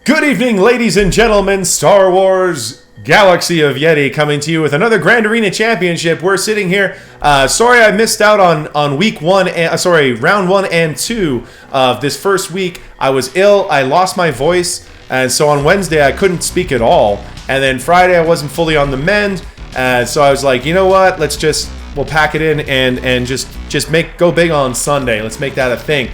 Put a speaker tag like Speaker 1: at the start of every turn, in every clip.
Speaker 1: Good evening, ladies and gentlemen. Star Wars Galaxy of Yeti coming to you with another Grand Arena Championship. We're sitting here. Sorry I missed out on week one. Round 1 and 2 of this first week. I was ill. I lost my voice, and so on Wednesday I couldn't speak at all. And then Friday I wasn't fully on the mend. So I was like, you know what? We'll pack it in and just go big on Sunday. Let's make that a thing.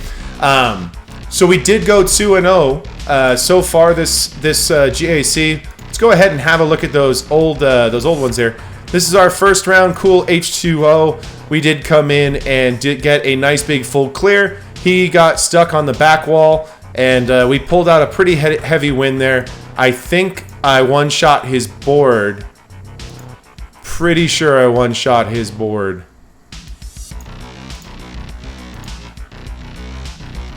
Speaker 1: So we did go 2-0 so far this GAC. Let's go ahead and have a look at those old ones there. This is our first round. Cool H2O. We did come in and did get a nice big full clear. He got stuck on the back wall, and we pulled out a pretty heavy win there. I think I one-shot his board. Pretty sure I one-shot his board.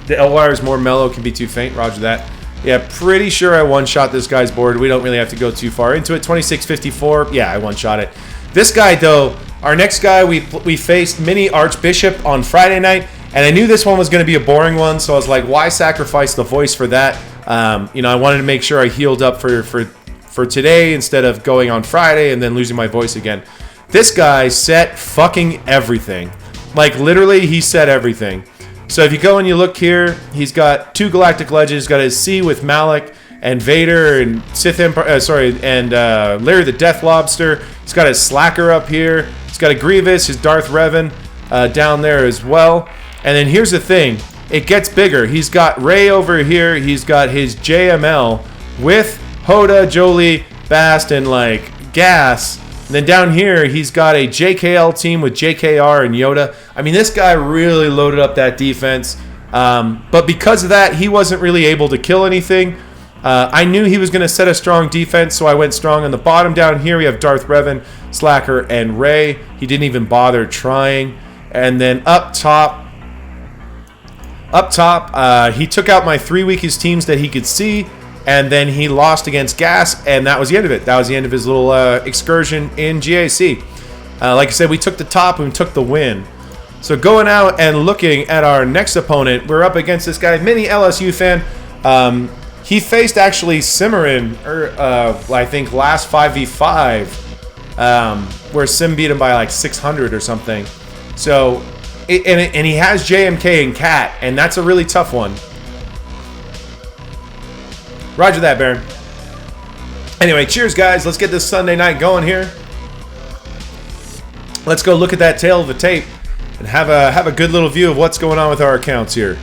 Speaker 1: The L-wire is more mellow, can be too faint. Roger that. Yeah, pretty sure I one-shot this guy's board. We don't really have to go too far into it. 2654. Yeah, I one-shot it. This guy, though, our next guy, we faced Mini Archbishop on Friday night, and I knew this one was going to be a boring one, so I was like, why sacrifice the voice for that? I wanted to make sure I healed up for today instead of going on Friday and then losing my voice again. This guy set fucking everything. Like, literally, he set everything. So if you go and you look here, he's got 2 Galactic Legends. He's got his C with Malik and Vader and Sith Empire. Larry the Death Lobster. He's got his Slacker up here. He's got a Grievous, his Darth Revan down there as well. And then here's the thing. It gets bigger. He's got Rey over here. He's got his JML with Hoda, Jolie, Bast, and like Gas. And then down here, he's got a JKL team with JKR and Yoda. I mean, this guy really loaded up that defense. But because of that, he wasn't really able to kill anything. I knew he was going to set a strong defense, so I went strong on the bottom. Down here, we have Darth Revan, Slacker, and Rey. He didn't even bother trying. And then up top, he took out my 3 weakest teams that he could see. And then he lost against Gas, and that was the end of it. That was the end of his little excursion in GAC. Like I said, we took the top and we took the win. So going out and looking at our next opponent, we're up against this guy, Mini LSU fan. He faced actually Cimarron, I think last 5v5, where Sim beat him by like 600 or something. So, and he has JMK and Cat, and that's a really tough one. Roger that, Baron. Anyway, cheers, guys. Let's get this Sunday night going here. Let's go look at that tail of the tape and have a good little view of what's going on with our accounts here.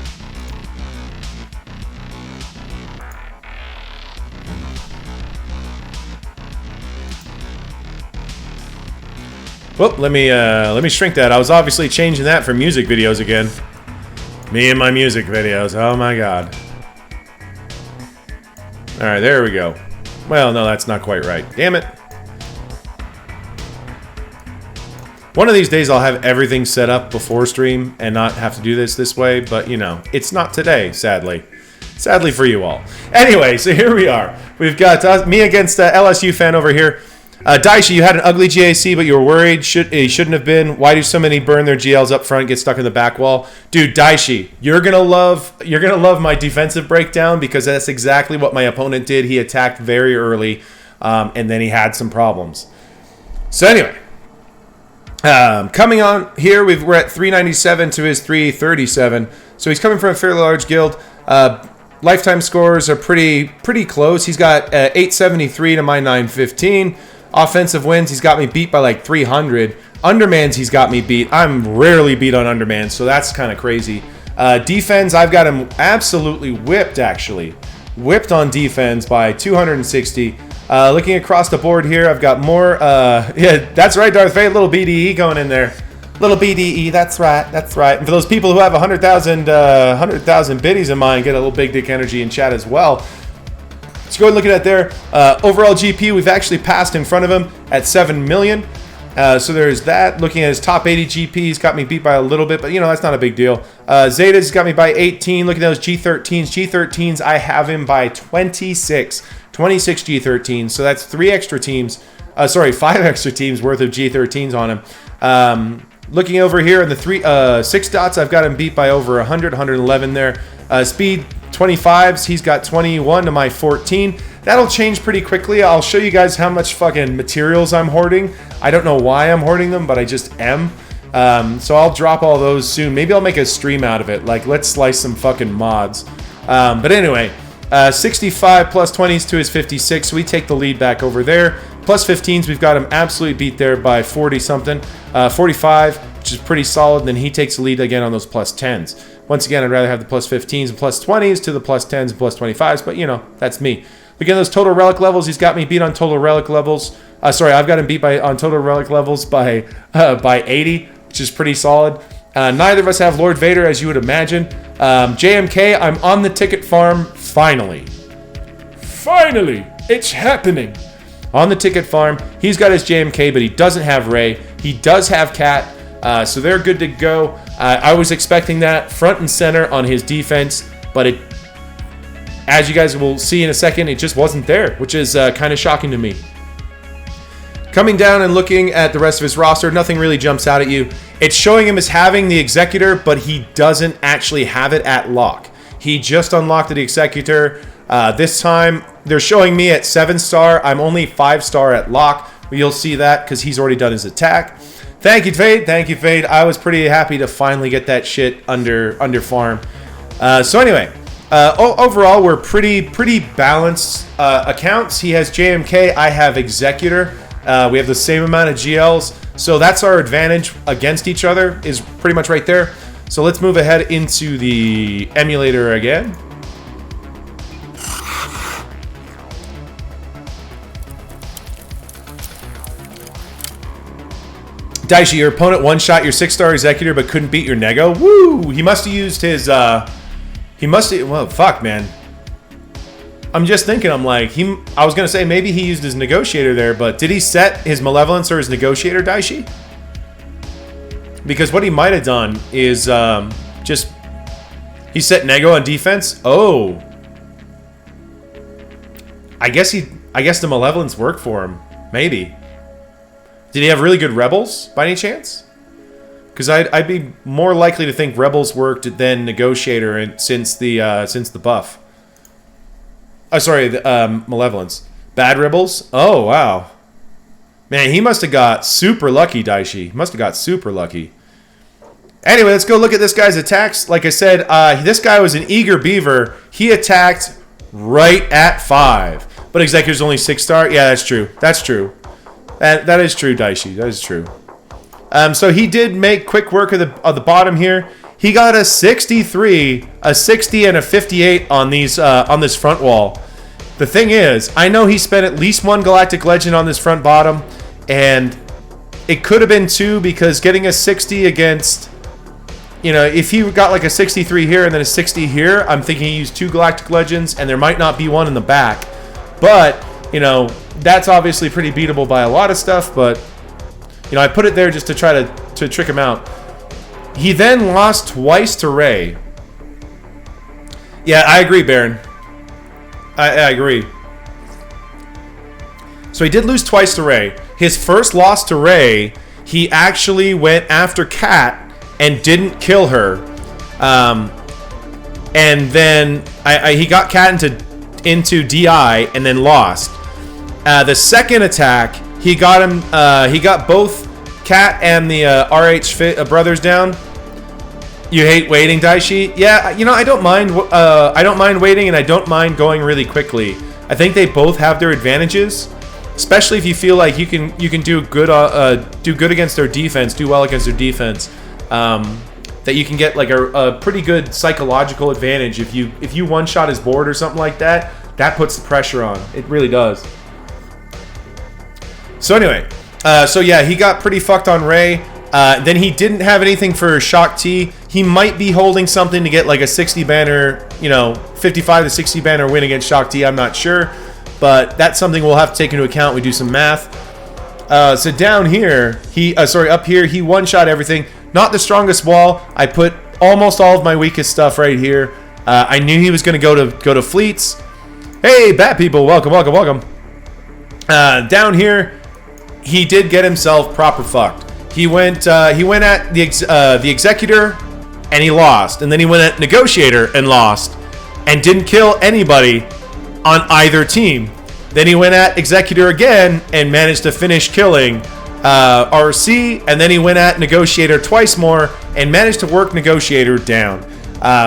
Speaker 1: Well, let me shrink that. I was obviously changing that for music videos again. Me and my music videos. Oh my god. All right, there we go. Well, no, that's not quite right. Damn it. One of these days I'll have everything set up before stream and not have to do this way, but, you know, it's not today, sadly. Sadly for you all. Anyway, so here we are. We've got me against LSU fan over here. Daishi, you had an ugly GAC, but you were worried. You shouldn't have been. Why do so many burn their GLs up front and get stuck in the back wall? Dude, Daishi, you're gonna love my defensive breakdown, because that's exactly what my opponent did. He attacked very early, and then he had some problems. So anyway, coming on here, we're at 397 to his 337. So he's coming from a fairly large guild. Lifetime scores are pretty close. He's got 873 to my 915. Offensive wins, he's got me beat by like 300. Undermans, he's got me beat. I'm rarely beat on undermans, so that's kind of crazy. Defense, I've got him absolutely whipped, actually. Whipped on defense by 260. Looking across the board here, I've got more. Yeah, that's right, Darth Vader. Little BDE going in there. Little BDE, that's right, that's right. And for those people who have 100,000 biddies in mind, get a little big dick energy in chat as well. Let's go and look at that there. Overall GP, we've actually passed in front of him at 7 million. So there's that. Looking at his top 80 GP, he's got me beat by a little bit, but you know, that's not a big deal. Zeta's got me by 18. Looking at those G13s, I have him by 26 G13s. So that's 5 extra teams worth of G13s on him. Looking over here in the 6 dots, I've got him beat by over 111 there. Speed 25s. He's got 21 to my 14. That'll change pretty quickly. I'll show you guys how much fucking materials I'm hoarding. I don't know why I'm hoarding them, but I just am. So I'll drop all those soon. Maybe I'll make a stream out of it. Like, let's slice some fucking mods. But anyway, 65 plus 20s to his 56. So we take the lead back over there. Plus 15s, we've got him absolutely beat there by 40-something. 45, which is pretty solid. Then he takes the lead again on those plus 10s. Once again, I'd rather have the plus 15s and plus 20s to the plus 10s and plus 25s. But, you know, that's me. Again, those total relic levels, he's got me beat on total relic levels. Sorry, I've got him beat on total relic levels by 80, which is pretty solid. Neither of us have Lord Vader, as you would imagine. JMK, I'm on the ticket farm, finally. Finally, it's happening. On the ticket farm, he's got his JMK, but he doesn't have Rey. He does have Cat, so they're good to go. I was expecting that front and center on his defense, but it, as you guys will see in a second, it just wasn't there, which is kind of shocking to me. Coming down and looking at the rest of his roster, nothing really jumps out at you. It's showing him as having the Executor, but he doesn't actually have it at lock. He just unlocked the Executor. This time, they're showing me at 7-star. I'm only 5-star at lock. You'll see that because he's already done his attack. Thank you, Fade. Thank you, Fade. I was pretty happy to finally get that shit under farm. So anyway, overall, we're pretty balanced accounts. He has JMK. I have Executor. We have the same amount of GLs. So that's our advantage against each other, is pretty much right there. So let's move ahead into the emulator again. Daishi, your opponent one-shot your 6-star Executor but couldn't beat your Nego. Woo! He must have used his, well, fuck, man. I'm just thinking, I'm like, I was going to say maybe he used his Negotiator there, but did he set his Malevolence or his Negotiator, Daishi? Because what he might have done is just, he set Nego on defense. Oh. I guess the Malevolence worked for him. Maybe. Did he have really good Rebels, by any chance? Because I'd be more likely to think Rebels worked than Negotiator since the buff. Oh, sorry, the Malevolence. Bad Rebels? Oh, wow. Man, he must have got super lucky, Daishi. Must have got super lucky. Anyway, let's go look at this guy's attacks. Like I said, this guy was an eager beaver. He attacked right at 5. But Executor's only 6-star? Yeah, that's true. That's true. That is true, Daishi. That is true. So he did make quick work of the bottom here. He got a 63, a 60, and a 58 on these on this front wall. The thing is, I know he spent at least 1 Galactic Legend on this front bottom, and it could have been 2 because getting a 60 against, you know, if he got like a 63 here and then a 60 here, I'm thinking he used 2 Galactic Legends, and there might not be one in the back. But, you know, that's obviously pretty beatable by a lot of stuff, but, you know, I put it there just to try to trick him out. He then lost twice to Rey. Yeah, I agree, Baron. I agree. So he did lose twice to Rey. His first loss to Rey, he actually went after Kat and didn't kill her. And then he got Kat into DI and then lost. The second attack, he got him. He got both Kat and the RH brothers down. You hate waiting, Daishi? Yeah, you know, I don't mind. I don't mind waiting, and I don't mind going really quickly. I think they both have their advantages, especially if you feel like you can do good against their defense, do well against their defense. That you can get like a pretty good psychological advantage if you one-shot his board or something like that. That puts the pressure on. It really does. So anyway, so yeah, he got pretty fucked on Rey. Then he didn't have anything for Shock T. He might be holding something to get like a 60 banner, you know, 55 to 60 banner win against Shock T. I'm not sure, but that's something we'll have to take into account. We do some math. So down here, up here, he one-shot everything. Not the strongest wall. I put almost all of my weakest stuff right here. I knew he was going to go to fleets. Hey, bat people, welcome, welcome, welcome. Down here, he did get himself proper fucked. He went at the Executor, and he lost. And then he went at Negotiator and lost. and didn't kill anybody on either team. Then he went at Executor again and managed to finish killing RC, and then he went at Negotiator twice more and managed to work Negotiator down.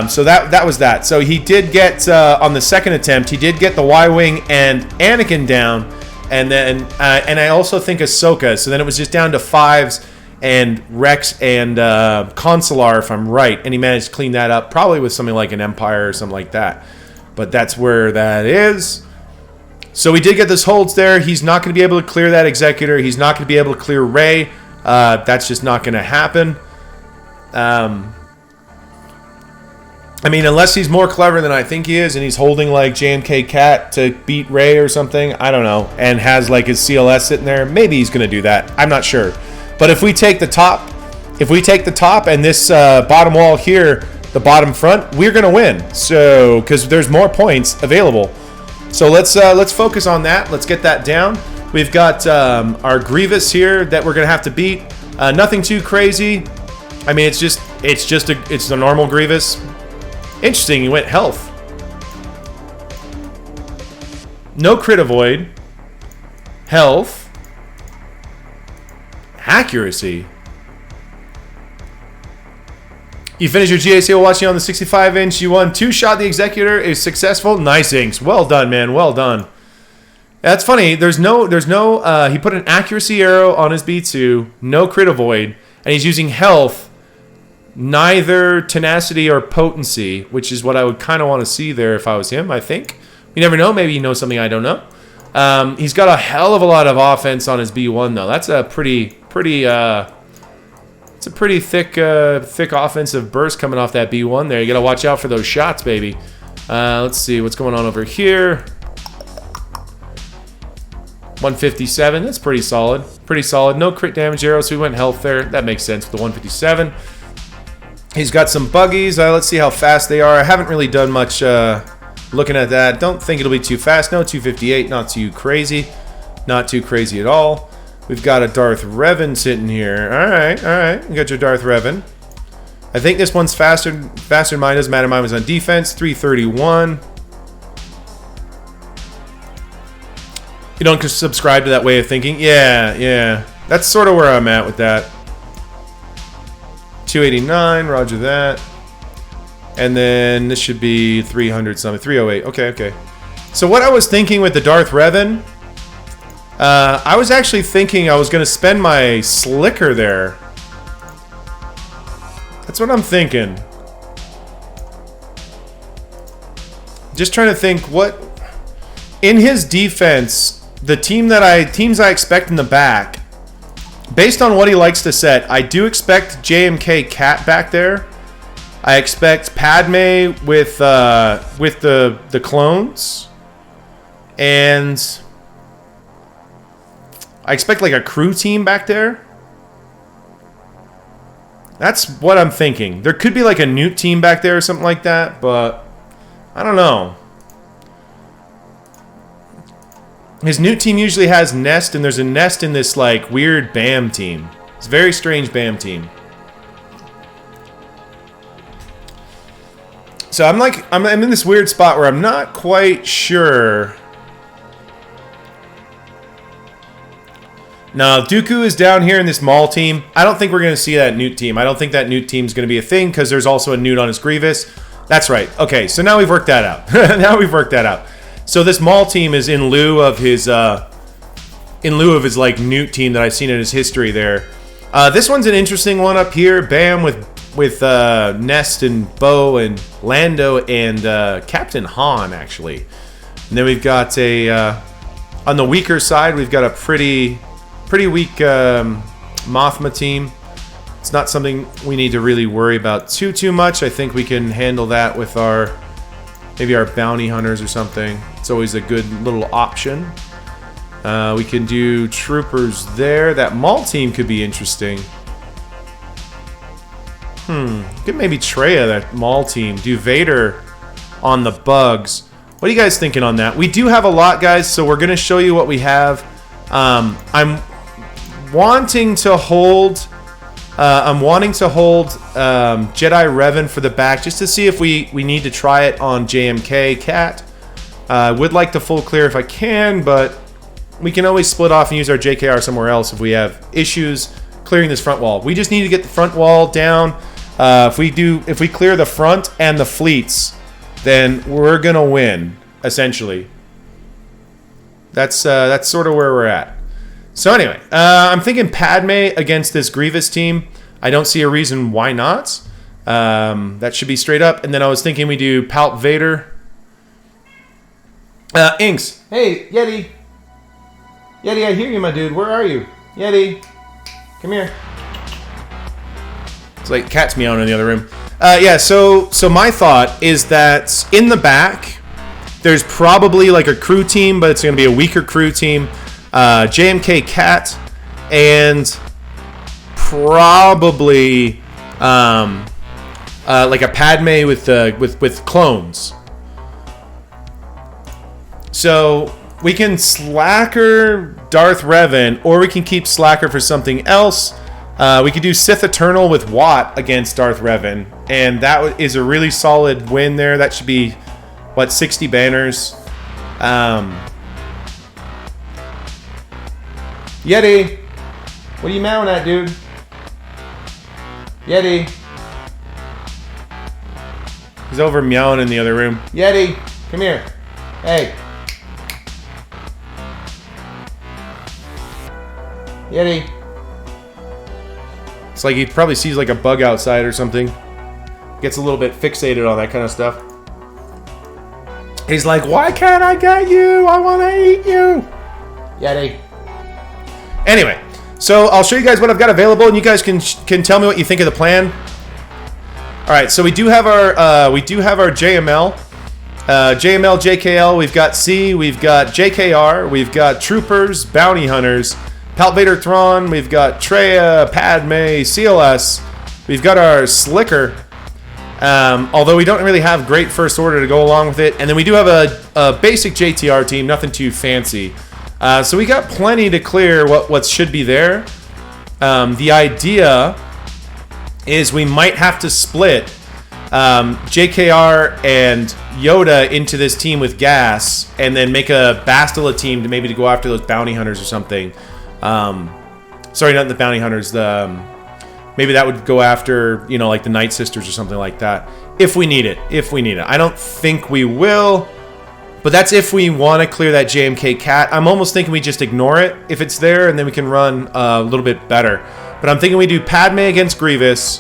Speaker 1: So that was that. So he did get, on the second attempt, he did get the Y-Wing and Anakin down, and then and I also think Ahsoka. So then it was just down to 5s and Rex and Consular, if I'm right, and he managed to clean that up, probably with something like an Empire or something like that. But that's where that is. So we did get this holds there. He's not going to be able to clear that Executor. He's not going to be able to clear Rey. That's just not going to happen. I mean, unless he's more clever than I think he is, and he's holding like JMK Cat to beat Rey or something, I don't know, and has like his CLS sitting there, maybe he's going to do that. I'm not sure. But if we take the top, and this bottom wall here, the bottom front, we're going to win. So, because there's more points available. So let's focus on that. Let's get that down. We've got our Grievous here that we're going to have to beat. Nothing too crazy. I mean, it's a normal Grievous. Interesting, he went health. No crit avoid. Health. Accuracy. You finished your GAC while watching on the 65-inch. You won 2-shot. The Executor is successful. Nice inks. Well done, man. Well done. That's funny. There's no. He put an accuracy arrow on his B2. No crit avoid, and he's using health. Neither tenacity or potency, which is what I would kind of want to see there if I was him, I think. You never know. Maybe he knows something I don't know. He's got a hell of a lot of offense on his B1, though. That's a pretty thick offensive burst coming off that B1 there. You got to watch out for those shots, baby. Let's see what's going on over here. 157. That's pretty solid. Pretty solid. No crit damage arrow, so we went health there. That makes sense with the 157. He's got some buggies. Let's see how fast they are. I haven't really done much looking at that. Don't think it'll be too fast. No, 258. Not too crazy. Not too crazy at all. We've got a Darth Revan sitting here. All right. You got your Darth Revan. I think this one's faster than mine. Doesn't matter. Mine was on defense. 331. You don't subscribe to that way of thinking? Yeah. That's sort of where I'm at with that. 289, roger that. And then this should be 300 something, 308. Okay. So what I was thinking with the Darth Revan, I was actually thinking I was going to spend my Slicker there. That's what I'm thinking. Just trying to think what in his defense, the teams I expect in the back. Based on what he likes to set, I do expect JMK Cat back there. I expect Padme with the clones, and I expect like a crew team back there. That's what I'm thinking. There could be like a Newt team back there or something like that, but I don't know. His Newt team usually has Nest, and there's a Nest in this like weird BAM team. It's a very strange BAM team. So I'm in this weird spot where I'm not quite sure. Now, Dooku is down here in this Maul team. I don't think we're going to see that Newt team. I don't think that Newt team is going to be a thing because there's also a Newt on his Grievous. That's right. Okay, so now we've worked that out. So this Maul team is in lieu of his like Newt team that I've seen in his history there. This one's an interesting one up here. Bam with Nest and Bo and Lando and Captain Han actually. And then we've got a on the weaker side we've got a pretty weak Mothma team. It's not something we need to really worry about too much. I think we can handle that with maybe our bounty hunters or something. It's always a good little option. We can do troopers there. That Maul team could be interesting. Could maybe Traya, that Maul team. Do Vader on the bugs. What are you guys thinking on that? We do have a lot, guys, so we're going to show you what we have. I'm wanting to hold I'm wanting to hold Jedi Revan for the back just to see if we need to try it on JMK Cat. I would like to full clear if I can, but we can always split off and use our JKR somewhere else if we have issues clearing this front wall. We just need to get the front wall down. If we clear the front and the fleets, then we're gonna win, essentially. That's sort of where we're at. So anyway, I'm thinking Padme against this Grievous team. I don't see a reason why not. That should be straight up. And then I was thinking we do Palp Vader. Inks. Hey, Yeti. Yeti, I hear you, my dude. Where are you? Yeti. Come here. It's like cat's meowing in the other room. Yeah, so my thought is that in the back, there's probably like a crew team, but it's going to be a weaker crew team. JMK Cat and probably like a Padme with clones. So we can slacker Darth Revan, or we can keep slacker for something else. We could do Sith Eternal with Watt against Darth Revan, and that is a really solid win there. That should be what, 60 banners. Yeti, what are you mowing at, dude? Yeti. He's over meowing in the other room. Yeti, come here. Hey. Yeti. It's like he probably sees like a bug outside or something. Gets a little bit fixated on that kind of stuff. He's like, why can't I get you? I want to eat you. Yeti. Anyway, so I'll show you guys what I've got available, and you guys can tell me what you think of the plan. All right, so we do have our JML, JML, JKL. We've got C, we've got JKR, we've got Troopers, Bounty Hunters, Palp Vader Thrawn, we've got Traya, Padme, CLS. We've got our Slicker, although we don't really have great first order to go along with it, and then we do have a basic JTR team, nothing too fancy. So we got plenty to clear what should be there. The idea is we might have to split JKR and Yoda into this team with gas, and then make a Bastila team to go after those bounty hunters or something. Sorry, not the bounty hunters. Maybe that would go after, like the Night Sisters or something like that. If we need it. I don't think we will. But that's if we want to clear that JMK Cat. I'm almost thinking we just ignore it if it's there, and then we can run a little bit better. But I'm thinking we do Padme against Grievous,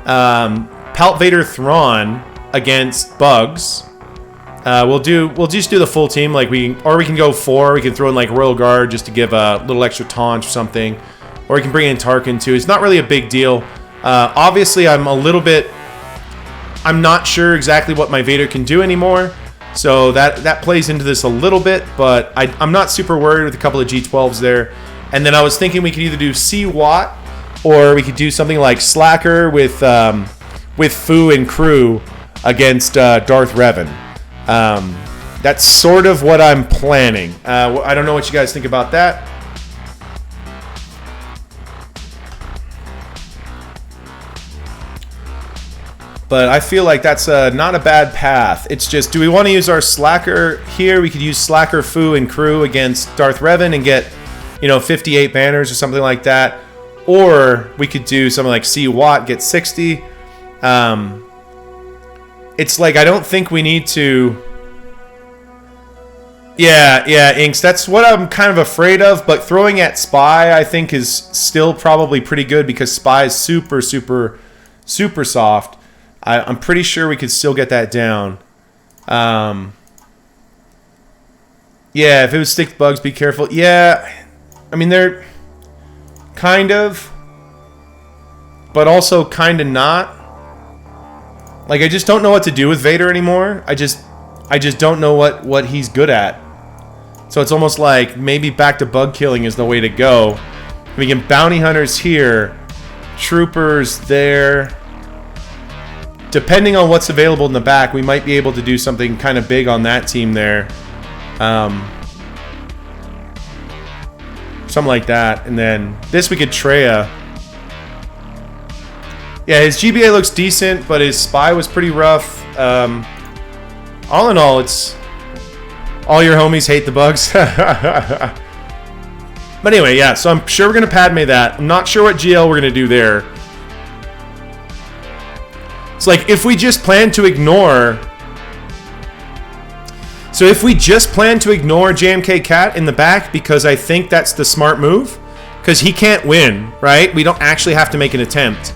Speaker 1: Palp Vader Thrawn against Bugs. We'll just do the full team, or we can go 4. We can throw in like Royal Guard just to give a little extra taunt or something, or we can bring in Tarkin too. It's not really a big deal. Obviously, I'm not sure exactly what my Vader can do anymore. So that plays into this a little bit, but I'm not super worried with a couple of G12s there. And then I was thinking we could either do C-Watt, or we could do something like Slacker with Fu and crew against Darth Revan. That's sort of what I'm planning. I don't know what you guys think about that. But I feel like that's not a bad path. It's just, do we want to use our Slacker here? We could use Slacker, Fu, and crew against Darth Revan and get, 58 banners or something like that. Or we could do something like C-Watt, get 60. It's like, I don't think we need to... Yeah, Inks, that's what I'm kind of afraid of. But throwing at Spy, I think, is still probably pretty good because Spy is super, super, super soft. I'm pretty sure we could still get that down. Yeah, if it was stick bugs, be careful. Yeah, I mean, they're kind of, but also kind of not. Like, I just don't know what to do with Vader anymore. I just don't know what he's good at. So it's almost like maybe back to bug killing is the way to go. We can bounty hunters here, troopers there. Depending on what's available in the back, we might be able to do something kind of big on that team there. Something like that. And then this we could Traya. Yeah, his GBA looks decent, but his spy was pretty rough. All in all, it's all your homies hate the bugs. But anyway, yeah, so I'm sure we're going to Padme that. I'm not sure what GL we're going to do there. It's like if we just plan to ignore... So if we just plan to ignore JMK Cat in the back, because I think that's the smart move, because he can't win, right? We don't actually have to make an attempt.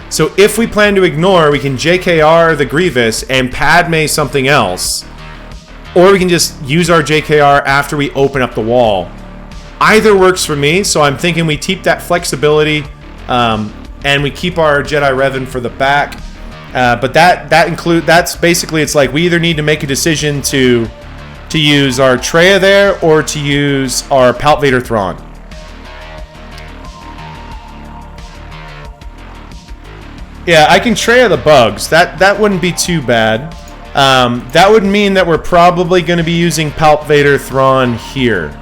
Speaker 1: So if we plan to ignore, we can JKR the Grievous and Padme something else. Or we can just use our JKR after we open up the wall. Either works for me, so I'm thinking we keep that flexibility and we keep our Jedi Revan for the back. But that's basically, it's like we either need to make a decision to use our Traya there or to use our Palp Vader Thrawn. Yeah, I can Traya the bugs. That wouldn't be too bad. That would mean that we're probably going to be using Palp Vader Thrawn here.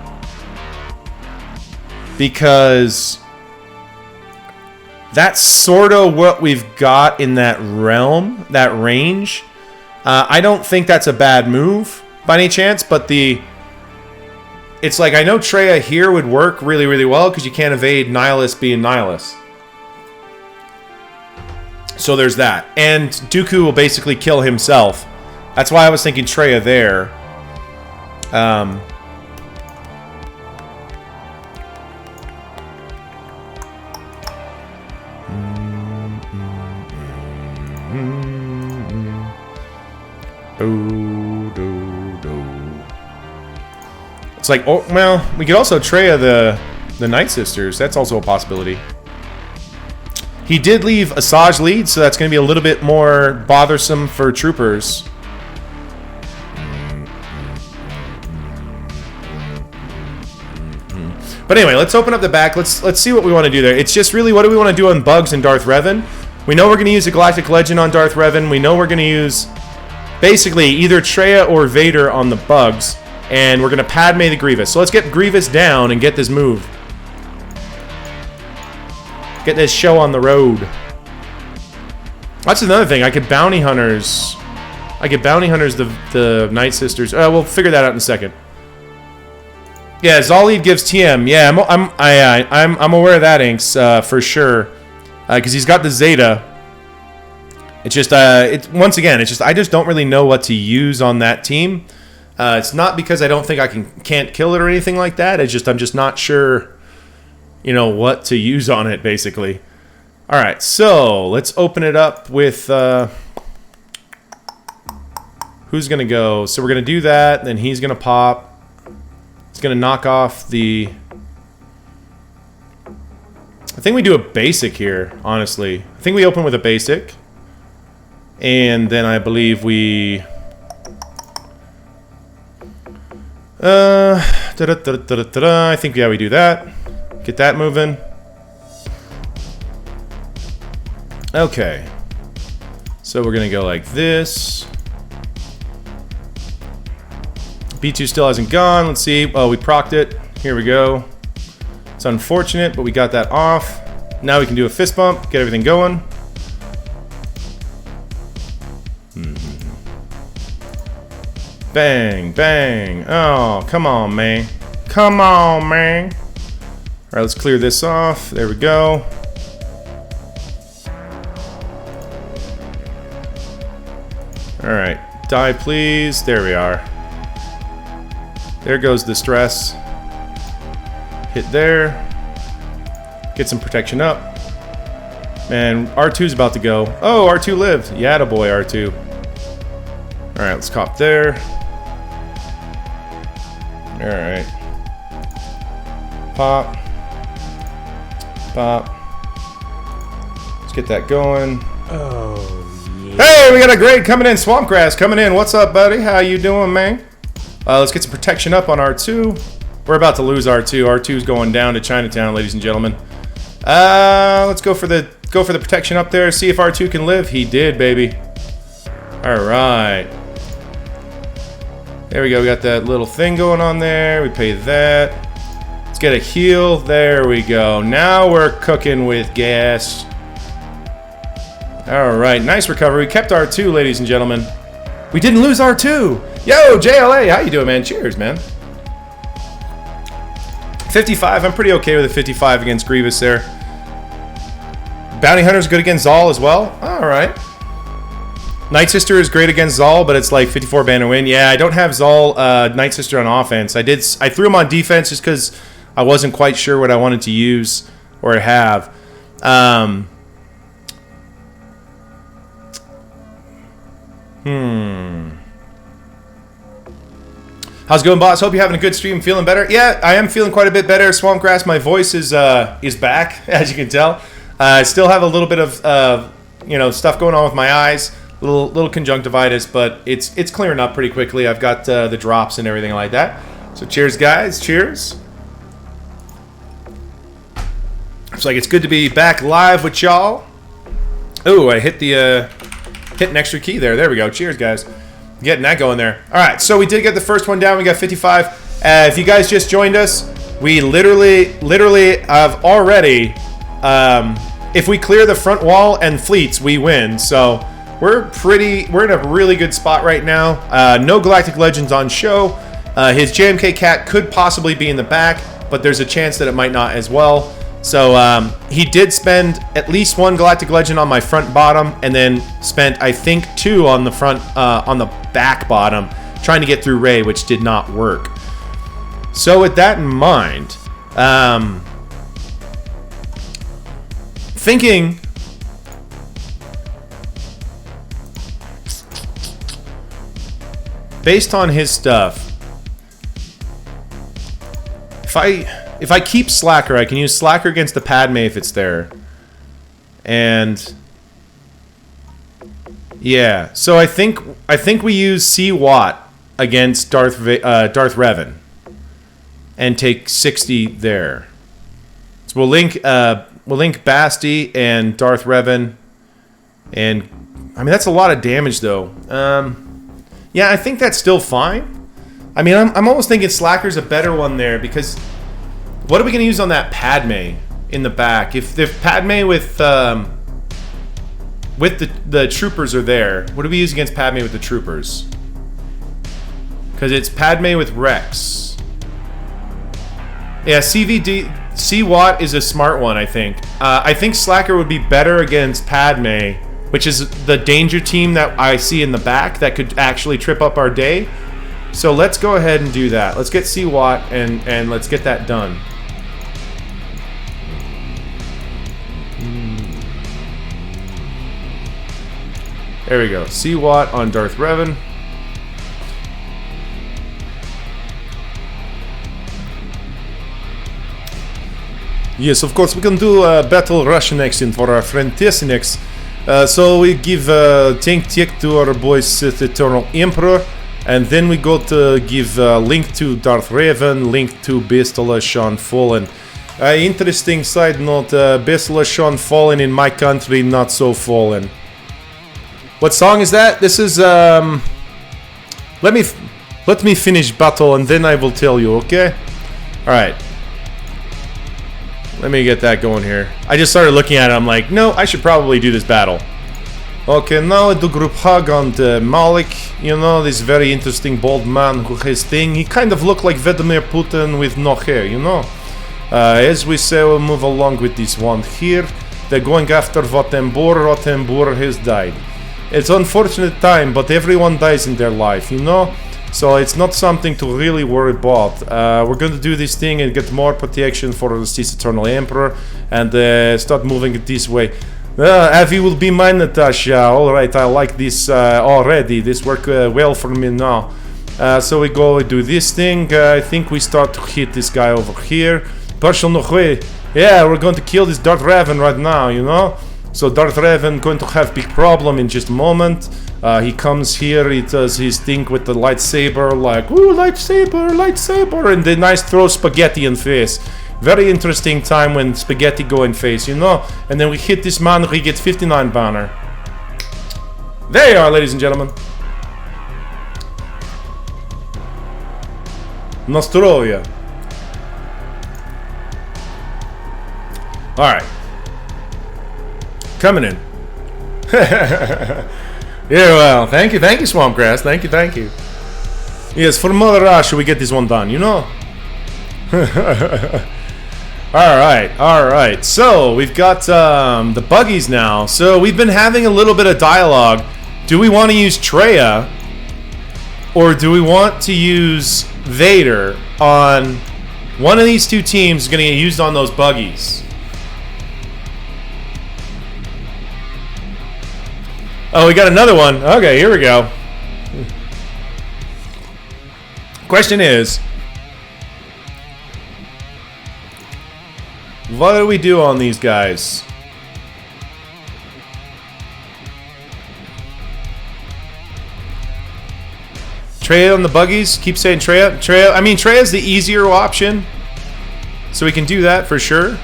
Speaker 1: Because that's sort of what we've got in that realm, that range. I don't think that's a bad move by any chance, but it's like I know Traya here would work really, really well because you can't evade Nihilus being Nihilus. So there's that. And Dooku will basically kill himself. That's why I was thinking Traya there. It's like, oh, well, we could also Traya the Night Sisters. That's also a possibility. He did leave Asajj lead, so that's going to be a little bit more bothersome for troopers. But anyway, let's open up the back. Let's see what we want to do there. It's just really, what do we want to do on bugs and Darth Revan? We know we're going to use a Galactic Legend on Darth Revan. We know we're going to use basically either Traya or Vader on the bugs. And we're going to Padme the Grievous. So let's get Grievous down and get this move. Get this show on the road. That's another thing. I could bounty hunters. The Night Sisters. We'll figure that out in a second. Yeah, Zalid gives TM. Yeah, I'm aware of that, Inks, for sure. Because he's got the Zeta. It's just once again, it's just I just don't really know what to use on that team. It's not because I don't think I can't kill it or anything like that. It's just I'm just not sure, you know, what to use on it, basically. All right, so let's open it up with who's gonna go. So we're gonna do that. Then he's gonna pop. He's gonna knock off the. I think we do a basic here. Honestly, I think we open with a basic, and then I believe we. I think, yeah, we do that. Get that moving. Okay. So we're going to go like this. B2 still hasn't gone. Let's see. Oh, we procced it. Here we go. It's unfortunate, but we got that off. Now we can do a fist bump. Get everything going. Bang, bang. Oh, come on, man. Come on, man. All right, let's clear this off. There we go. All right, die, please. There we are. There goes the stress. Hit there. Get some protection up. Man, R2's about to go. Oh, R2 lived. Yeah, boy, R2. All right, let's cop there. All right. Pop. Pop. Let's get that going.
Speaker 2: Oh, yeah.
Speaker 1: Hey, we got a grade coming in. Swampgrass coming in. What's up, buddy? How you doing, man? Let's get some protection up on R2. We're about to lose R2. R2's going down to Chinatown, ladies and gentlemen. Let's go for the protection up there. See if R2 can live. He did, baby. All right. There we go. We got that little thing going on there. We pay that. Let's get a heal. There we go. Now we're cooking with gas. All right, nice recovery. We kept R2, ladies and gentlemen. We didn't lose R2. Yo, JLA, how you doing, man? Cheers, man. 55, I'm pretty okay with a 55 against Grievous there. Bounty Hunter's good against Zal as well. All right. Night Sister is great against Zal, but it's like 54 banner win. Yeah, I don't have Zal, Night Sister on offense. I threw him on defense just because I wasn't quite sure what I wanted to use or have. How's it going, boss? Hope you're having a good stream, feeling better. Yeah, I am feeling quite a bit better. Swampgrass, my voice is back, as you can tell. I still have a little bit of stuff going on with my eyes, little conjunctivitis, but it's clearing up pretty quickly. I've got the drops and everything like that. So cheers, guys. Cheers. It's like it's good to be back live with y'all. Oh, I hit hit an extra key there. There we go. Cheers, guys. Getting that going there. All right, so we did get the first one down. We got 55. If you guys just joined us, we literally have already. If we clear the front wall and fleets, we win. So we're in a really good spot right now. No Galactic Legends on show. His JMK Cat could possibly be in the back, but there's a chance that it might not as well. So he did spend at least one Galactic Legend on my front bottom, and then spent, I think, 2 on the front, on the back bottom, trying to get through Ray, which did not work. So with that in mind, thinking based on his stuff, if I keep Slacker, I can use Slacker against the Padme if it's there. And yeah, so I think we use C Watt against Darth Revan and take 60 there. So we'll link Basti and Darth Revan, and I mean that's a lot of damage though. Yeah, I think that's still fine. I mean, I'm almost thinking Slacker's a better one there, because what are we going to use on that Padme in the back? If Padme with the troopers are there, what do we use against Padme with the troopers? Because it's Padme with Rex. Yeah, C Watt is a smart one, I think. I think Slacker would be better against Padme, which is the danger team that I see in the back that could actually trip up our day. So let's go ahead and do that. Let's get C Watt and let's get that done. There we go. C Watt on Darth Revan. Yes, of course, we can do a battle Russian accent for our friend Tessinex. So we give tank tech to our boy Sith Eternal Emperor, and then we go to give link to Darth Revan, link to Bastila Sean Fallen. Interesting side note, Bastila Sean Fallen in my country, not so fallen. What song is that? This is let me finish battle and then I will tell you, okay? Alright. Let me get that going here. I just started looking at it, I'm like, no, I should probably do this battle. Okay, now I do group hug on the Malik, you know, this very interesting bald man who has thing. He kind of looked like Vladimir Putin with no hair, you know? As we say, we'll move along with this one here. They're going after Rotembur. Rotembur has died. It's unfortunate time, but everyone dies in their life, you know? So it's not something to really worry about. We're going to do this thing and get more protection for the Sith Eternal Emperor and start moving it this way. Avi will be mine, Natasha. Alright, I like this already. This worked well for me now. So we go do this thing. I think we start to hit this guy over here. Partial Nohwe. Yeah, we're going to kill this Darth Revan right now, you know? So Darth Revan going to have big problem in just a moment. He comes here, he does his thing with the lightsaber, like, ooh, lightsaber, lightsaber, and then nice throw spaghetti in face. Very interesting time when spaghetti go in face, you know? And then we hit this man, we get 59 banner. There you are, ladies and gentlemen. Nostrovia. Alright. Coming in. Yeah, well, thank you, Swampgrass. Thank you. Yes, for Mother Russia, we get this one done, you know? Alright. So, we've got the buggies now. So, we've been having a little bit of dialogue. Do we want to use Treya? Or do we want to use Vader on... One of these two teams is going to get used on those buggies. Oh, we got another one. Okay, here we go. Question is, what do we do on these guys? Treya on the buggies? Keep saying Treya. I mean, Treya's the easier option. So we can do that for sure.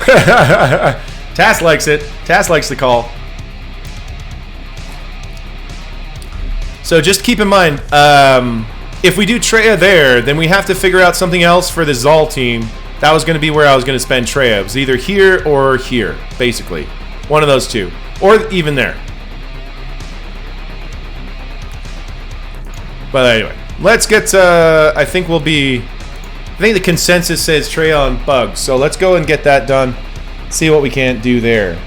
Speaker 1: Tass likes it. Tass likes the call. So just keep in mind, if we do Treya there, then we have to figure out something else for the Zal team. That was going to be where I was going to spend Treya. It was either here or here, basically. One of those two. Or even there. But anyway, let's get, I think the consensus says Treya on bugs. So let's go and get that done. See what we can't do there.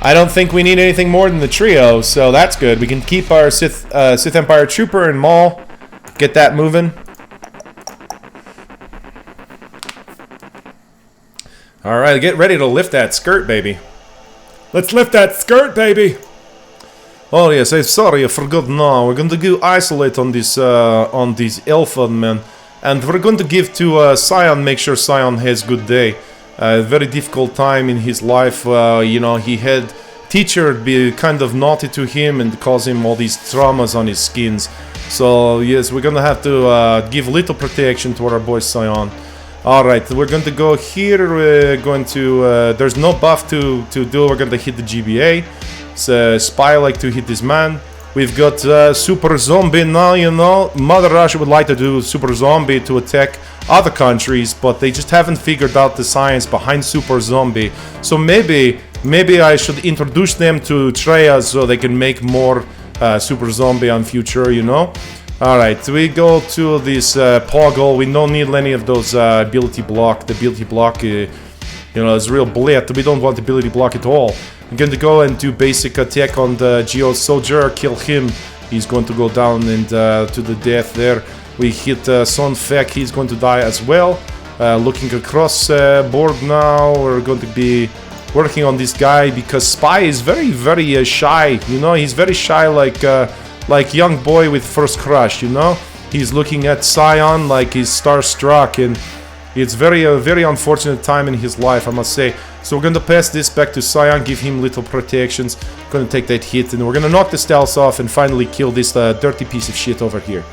Speaker 1: I don't think we need anything more than the trio, so that's good. We can keep our Sith Empire Trooper and Maul. Get that moving. Alright, get ready to lift that skirt, baby. Let's lift that skirt, baby! Oh yes, I'm sorry, I forgot now. We're going to go isolate on this Alpha man. And we're going to give to Scion, make sure Scion has good day. Very difficult time in his life. You know, he had teacher be kind of naughty to him and cause him all these traumas on his skins. So yes, we're gonna have to give little protection to our boy Scion. Alright, we're going to go here. We're going to there's no buff to do. We're going to hit the GBA. So Spy like to hit this man. We've got Super Zombie now, you know. Mother Russia would like to do Super Zombie to attack other countries, but they just haven't figured out the science behind Super Zombie. So maybe I should introduce them to Treya so they can make more Super Zombie on future, you know. Alright, we go to this Poggle. We don't need any of those ability block. The ability block, you know, is real blit. We don't want ability block at all. I'm going to go and do basic attack on the Geo Soldier, kill him. He's going to go down and to the death there. We hit Son Fek, he's going to die as well. Looking across board now, we're going to be working on this guy because Spy is very, very shy. You know, he's very shy like young boy with first crush, you know? He's looking at Scion like he's starstruck, and it's very unfortunate time in his life, I must say. So we're going to pass this back to Scion, give him little protections. Going to take that hit, and we're going to knock the stealth off and finally kill this dirty piece of shit over here.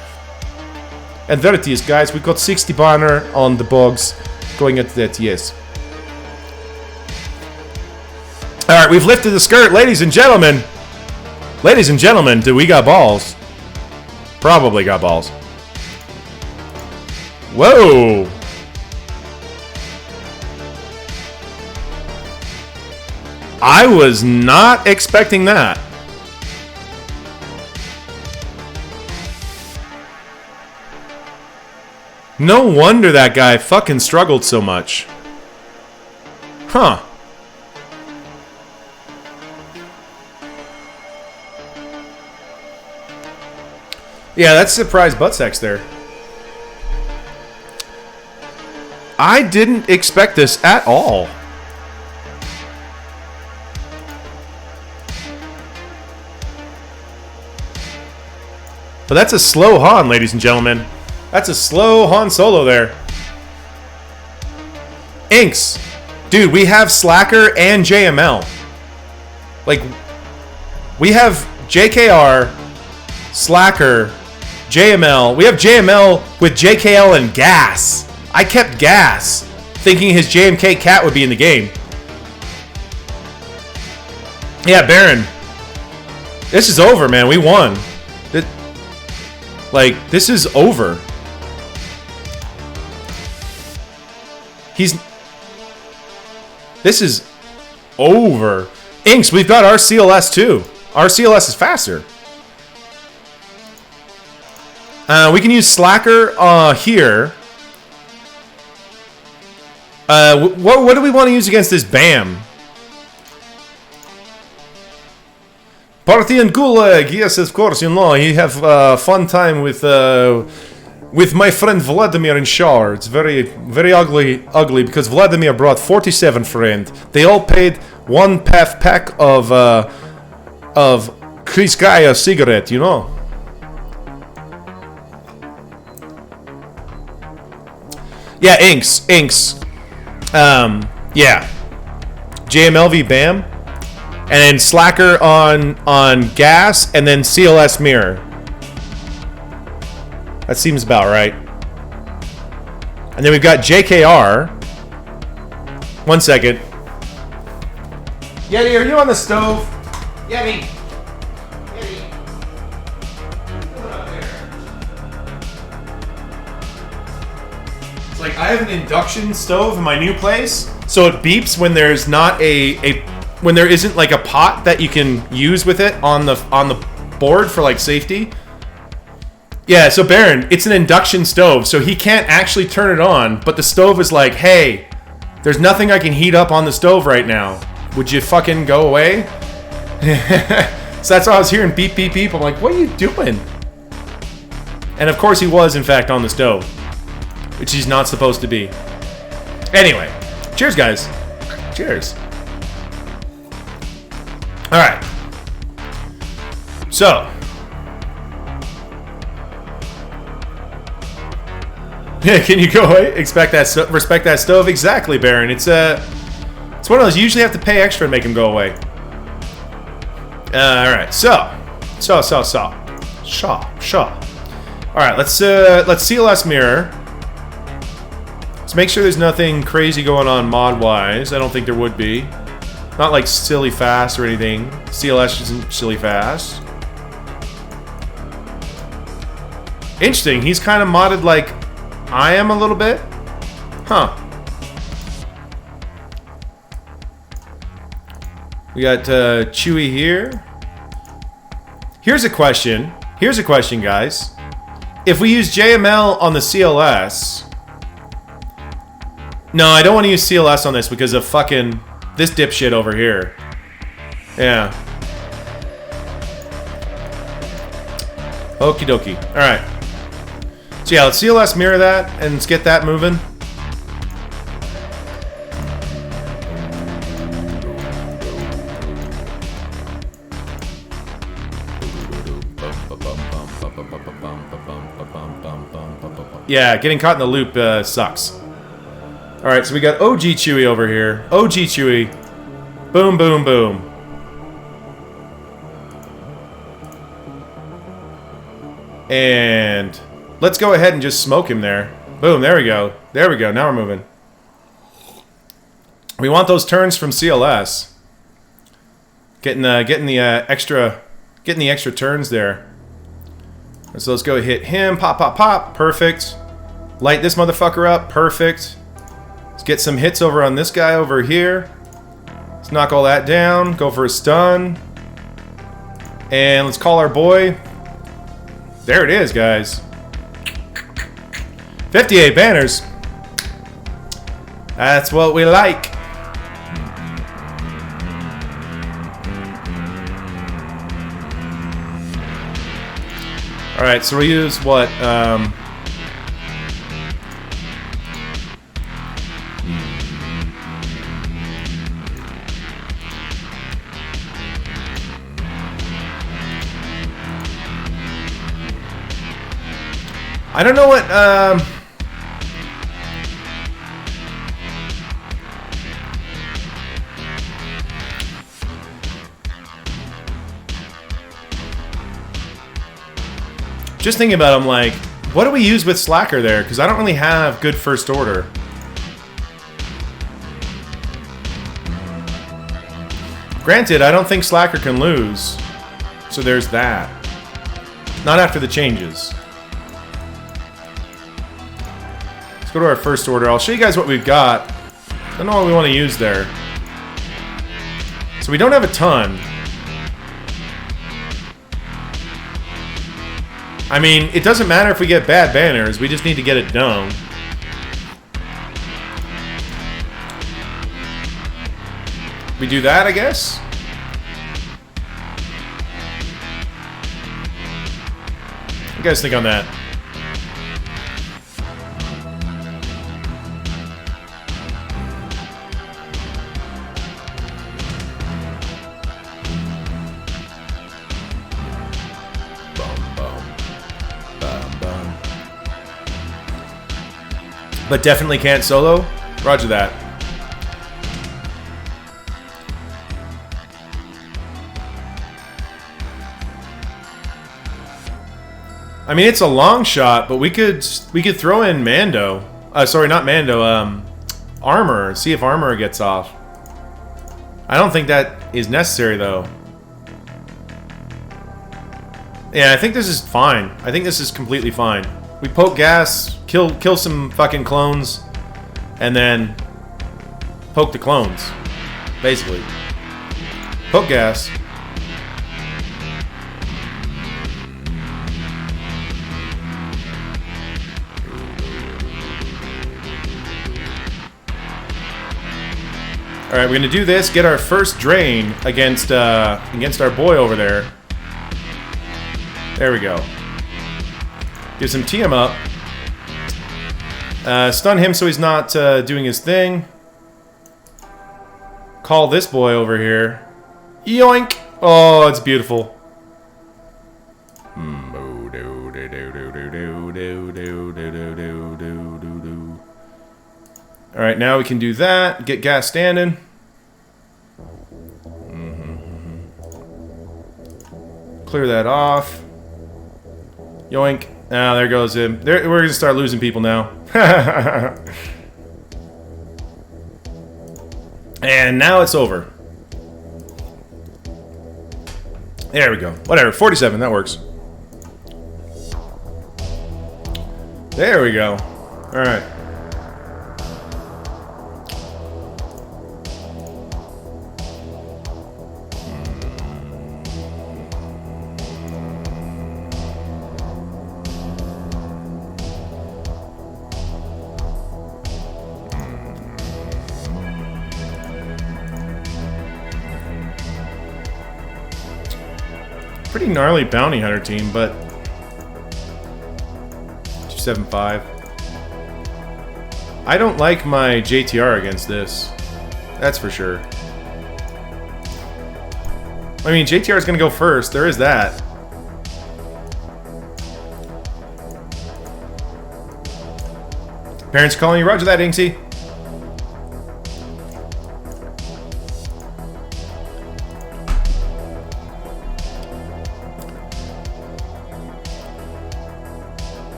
Speaker 1: And there it is, guys. We got 60 banner on the bugs. Going at that, yes. Alright, we've lifted the skirt, ladies and gentlemen. Ladies and gentlemen, do we got balls? Probably got balls. Whoa! I was not expecting that. No wonder that guy fucking struggled so much. Huh. Yeah, that's surprise butt sex there. I didn't expect this at all. But that's a slow Han, ladies and gentlemen. That's a slow Han Solo there. Inks. Dude, we have Slacker and JML. Like, we have JKR, Slacker, JML. We have JML with JKL and Gas. I kept Gas, thinking his JMK cat would be in the game. Yeah, Baron. This is over, man. We won. Like, this is over. This is over. Inks, we've got our CLS too. Our CLS is faster. We can use Slacker here. What do we want to use against this BAM? Party and Gulag. Yes, of course. You know, he have fun time with my friend Vladimir in shower. It's very ugly because Vladimir brought 47 friends. They all paid one pack of Kriskaya cigarette. You know. Yeah, Inks. Yeah. JMLV BAM. And then Slacker on gas, and then CLS mirror. That seems about right. And then we've got JKR. 1 second. Yeti, are you on the stove? Yeti. Put it up there. It's like I have an induction stove in my new place, so it beeps when there's not when there isn't like a pot that you can use with it on the board for like safety. Yeah, so Baron, it's an induction stove, so he can't actually turn it on, but the stove is like, hey, there's nothing I can heat up on the stove right now. Would you fucking go away? So that's why I was hearing beep, beep, beep. I'm like, what are you doing? And of course he was, in fact, on the stove, which he's not supposed to be. Anyway, cheers, guys. Cheers. Alright. So. Yeah, can you go away? Respect that stove? Exactly, Baron. It's one of those you usually have to pay extra to make them go away. Alright, so. Alright, let's CLS mirror. Let's make sure there's nothing crazy going on mod-wise. I don't think there would be. Not like silly fast or anything. CLS isn't silly fast. Interesting. He's kind of modded like I am a little bit. Huh. We got Chewy here. Here's a question. Guys. If we use JML on the CLS... No, I don't want to use CLS on this because of fucking... this dipshit over here. Yeah. Okie dokie. Alright. So yeah, let's CLS mirror that and let's get that moving. Yeah, getting caught in the loop sucks. Alright, so we got OG Chewy over here. OG Chewy. Boom, boom, boom. And let's go ahead and just smoke him there. Boom, there we go. There we go, now we're moving. We want those turns from CLS. Getting the extra turns there. So let's go hit him. Pop, pop, pop. Perfect. Light this motherfucker up. Perfect. Let's get some hits over on this guy over here. Let's knock all that down. Go for a stun. And let's call our boy. There it is, guys. 58 banners. That's what we like. Alright, so we use what? I don't know what, just thinking about it, I'm like, what do we use with Slacker there? Because I don't really have good first order. Granted, I don't think Slacker can lose. So there's that. Not after the changes. Let's go to our first order. I'll show you guys what we've got. I don't know what we want to use there. So we don't have a ton. I mean, it doesn't matter if we get bad banners. We just need to get it done. We do that, I guess? What do you guys think on that? But definitely can't solo? Roger that. I mean, it's a long shot, but we could throw in Mando. Sorry, not Mando. Armor. See if Armor gets off. I don't think that is necessary, though. Yeah, I think this is fine. I think this is completely fine. We poke gas, kill some fucking clones, and then poke the clones. Basically. Poke gas. Alright, we're gonna do this, get our first drain against our boy over there. There we go. Give some TM up. Stun him so he's not doing his thing. Call this boy over here. Yoink! Oh, it's beautiful. Alright, now we can do that. Get gas standing. Clear that off. Yoink. Ah, there goes him. We're going to start losing people now. And now it's over. There we go. Whatever. 47. That works. There we go. Alright. Pretty gnarly bounty hunter team, but 275. I don't like my JTR against this. That's for sure. I mean, JTR is going to go first. There is that. Parents calling you. Roger that, Inksy.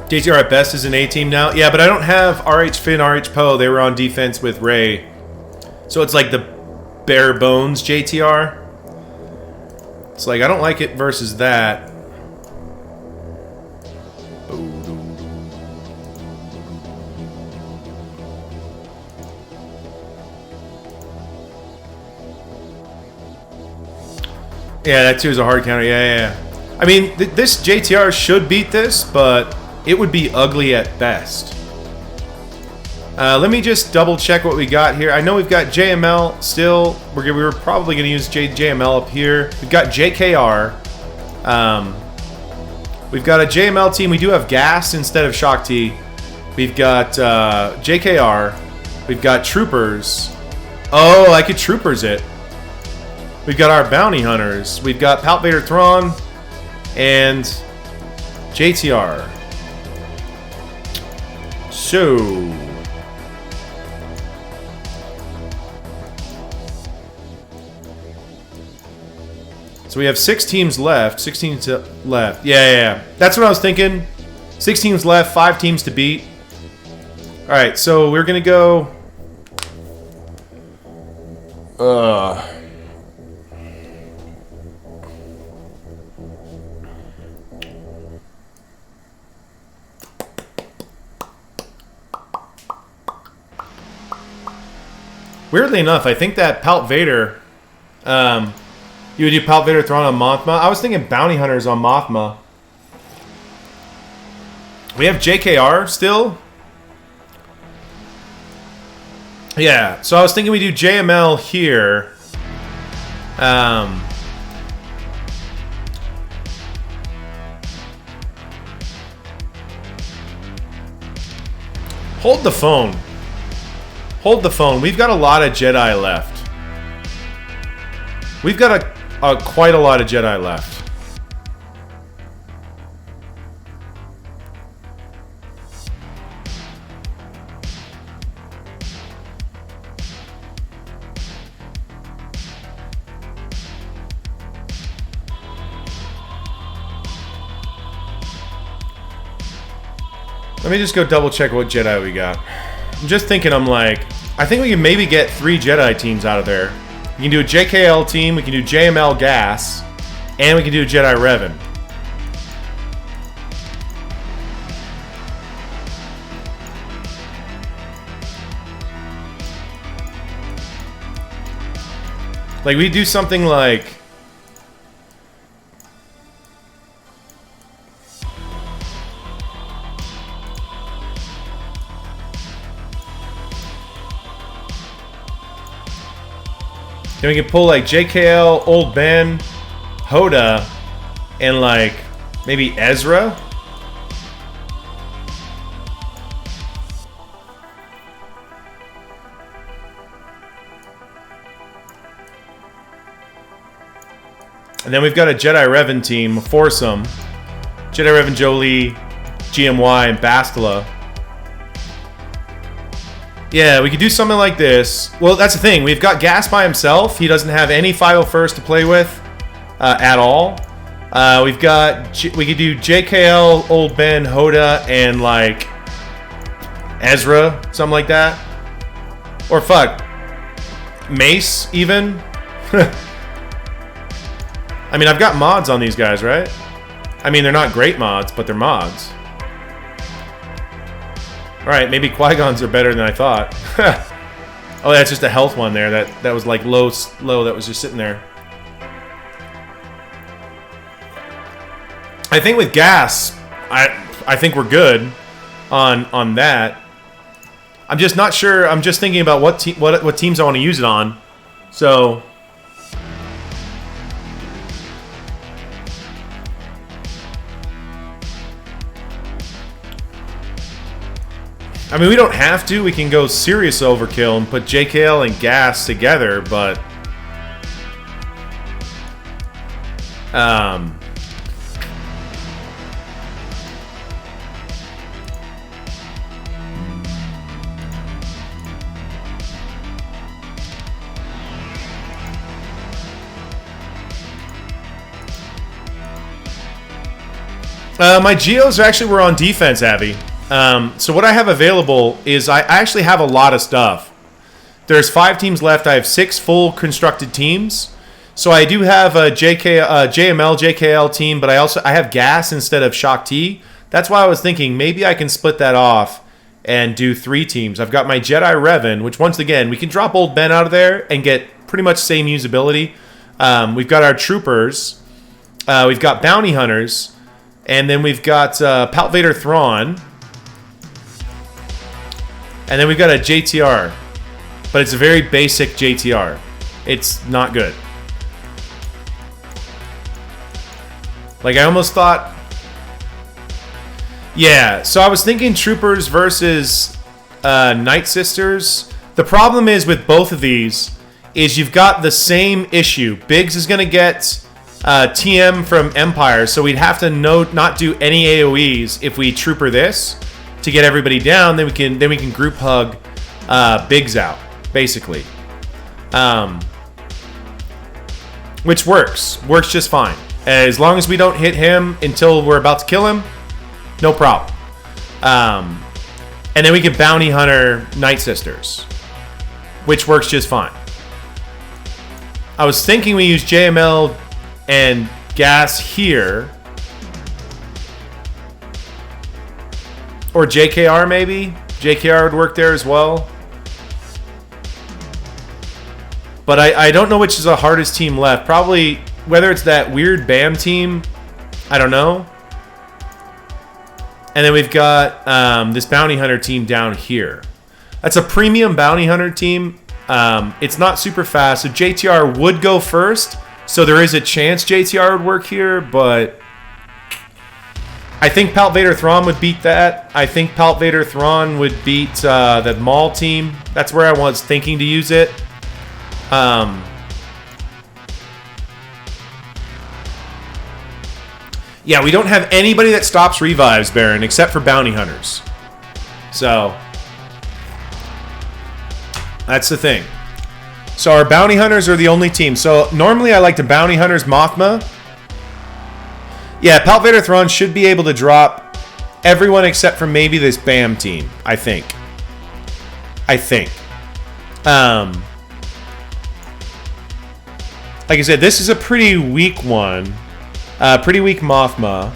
Speaker 1: JTR at best is an A team now. Yeah, but I don't have RH Finn, RH Poe. They were on defense with Ray. So it's like the bare bones JTR. It's like, I don't like it versus that. Yeah, that too is a hard counter. Yeah. I mean, this JTR should beat this, but it would be ugly at best. Let me just double check what we got here. I know we've got JML still. We were probably going to use JML up here. We've got JKR. We've got a JML team. We do have gas instead of Shock T. We've got JKR. We've got Troopers. Oh, I could Troopers it. We've got our Bounty Hunters. We've got Palp Vader Thrawn and JTR. So we have 6 teams left. 6 teams left. Yeah. That's what I was thinking. 6 teams left, 5 teams to beat. Alright, so we're going to go... Weirdly enough, I think that Palp Vader You would do Palvator Thrawn on Mothma. I was thinking Bounty Hunters on Mothma. We have JKR still. Yeah, so I was thinking we do JML here. Hold the phone. Hold the phone. We've got a lot of Jedi left. We've got quite a lot of Jedi left. Let me just go double check what Jedi we got. I'm just thinking, I think we can maybe get 3 Jedi teams out of there. We can do a JKL team, we can do JML Gas, and we can do a Jedi Revan. Like, we do something like... Then we can pull like JKL, Old Ben, Hoda, and like maybe Ezra. And then we've got a Jedi Revan team, a foursome. Jedi Revan Jolie, GMY, and Bastila. Yeah, we could do something like this. Well, that's the thing. We've got Gas by himself. He doesn't have any 501st to play with at all. We could do JKL, Old Ben, Hoda, and like Ezra, something like that. Or fuck, Mace even. I mean, I've got mods on these guys, right? I mean, they're not great mods, but they're mods. Alright, maybe Qui-Gons are better than I thought. Oh, that's just a health one there. That was like low, that was just sitting there. I think with Gas, I think we're good on that. I'm just not sure. I'm just thinking about what teams I want to use it on. So... I mean, we don't have to. We can go serious overkill and put JKL and Gas together, but... my Geos actually were on defense, Abby. So what I have available is I actually have a lot of stuff. There's 5 teams left. I have 6 full constructed teams. So I do have a JML, JKL team, but I have Gas instead of Shock T. That's why I was thinking maybe I can split that off and do 3 teams. I've got my Jedi Revan, which once again, we can drop Old Ben out of there and get pretty much same usability. We've got our Troopers. We've got Bounty Hunters. And then we've got Palvator Thrawn. And then we've got a JTR, but it's a very basic JTR. It's not good. Like, I almost thought... Yeah, so I was thinking Troopers versus Night Sisters. The problem is with both of these is you've got the same issue. Biggs is going to get TM from Empire, so we'd have to not do any AoEs if we Trooper this. To get everybody down, then we can group hug Biggs out, basically, which works just fine as long as we don't hit him until we're about to kill him, no problem. And then we can Bounty Hunter Night Sisters, which works just fine. I was thinking we use JML and Gas here. Or JKR maybe? JKR would work there as well. But I don't know which is the hardest team left. Probably whether it's that weird BAM team. I don't know. And then we've got this bounty hunter team down here. That's a premium bounty hunter team. It's not super fast. So JTR would go first. So there is a chance JTR would work here. But I think Palt Vader Thrawn would beat that. I think Palt Vader Thrawn would beat the Maul team. That's where I was thinking to use it. Yeah, we don't have anybody that stops revives, Baron, except for bounty hunters. So, that's the thing. So our bounty hunters are the only team. So normally I like to bounty hunters Mothma. Yeah, Palt Vader Thrawn should be able to drop everyone except for maybe this BAM team, I think. Like I said, this is a pretty weak one. Pretty weak Mothma.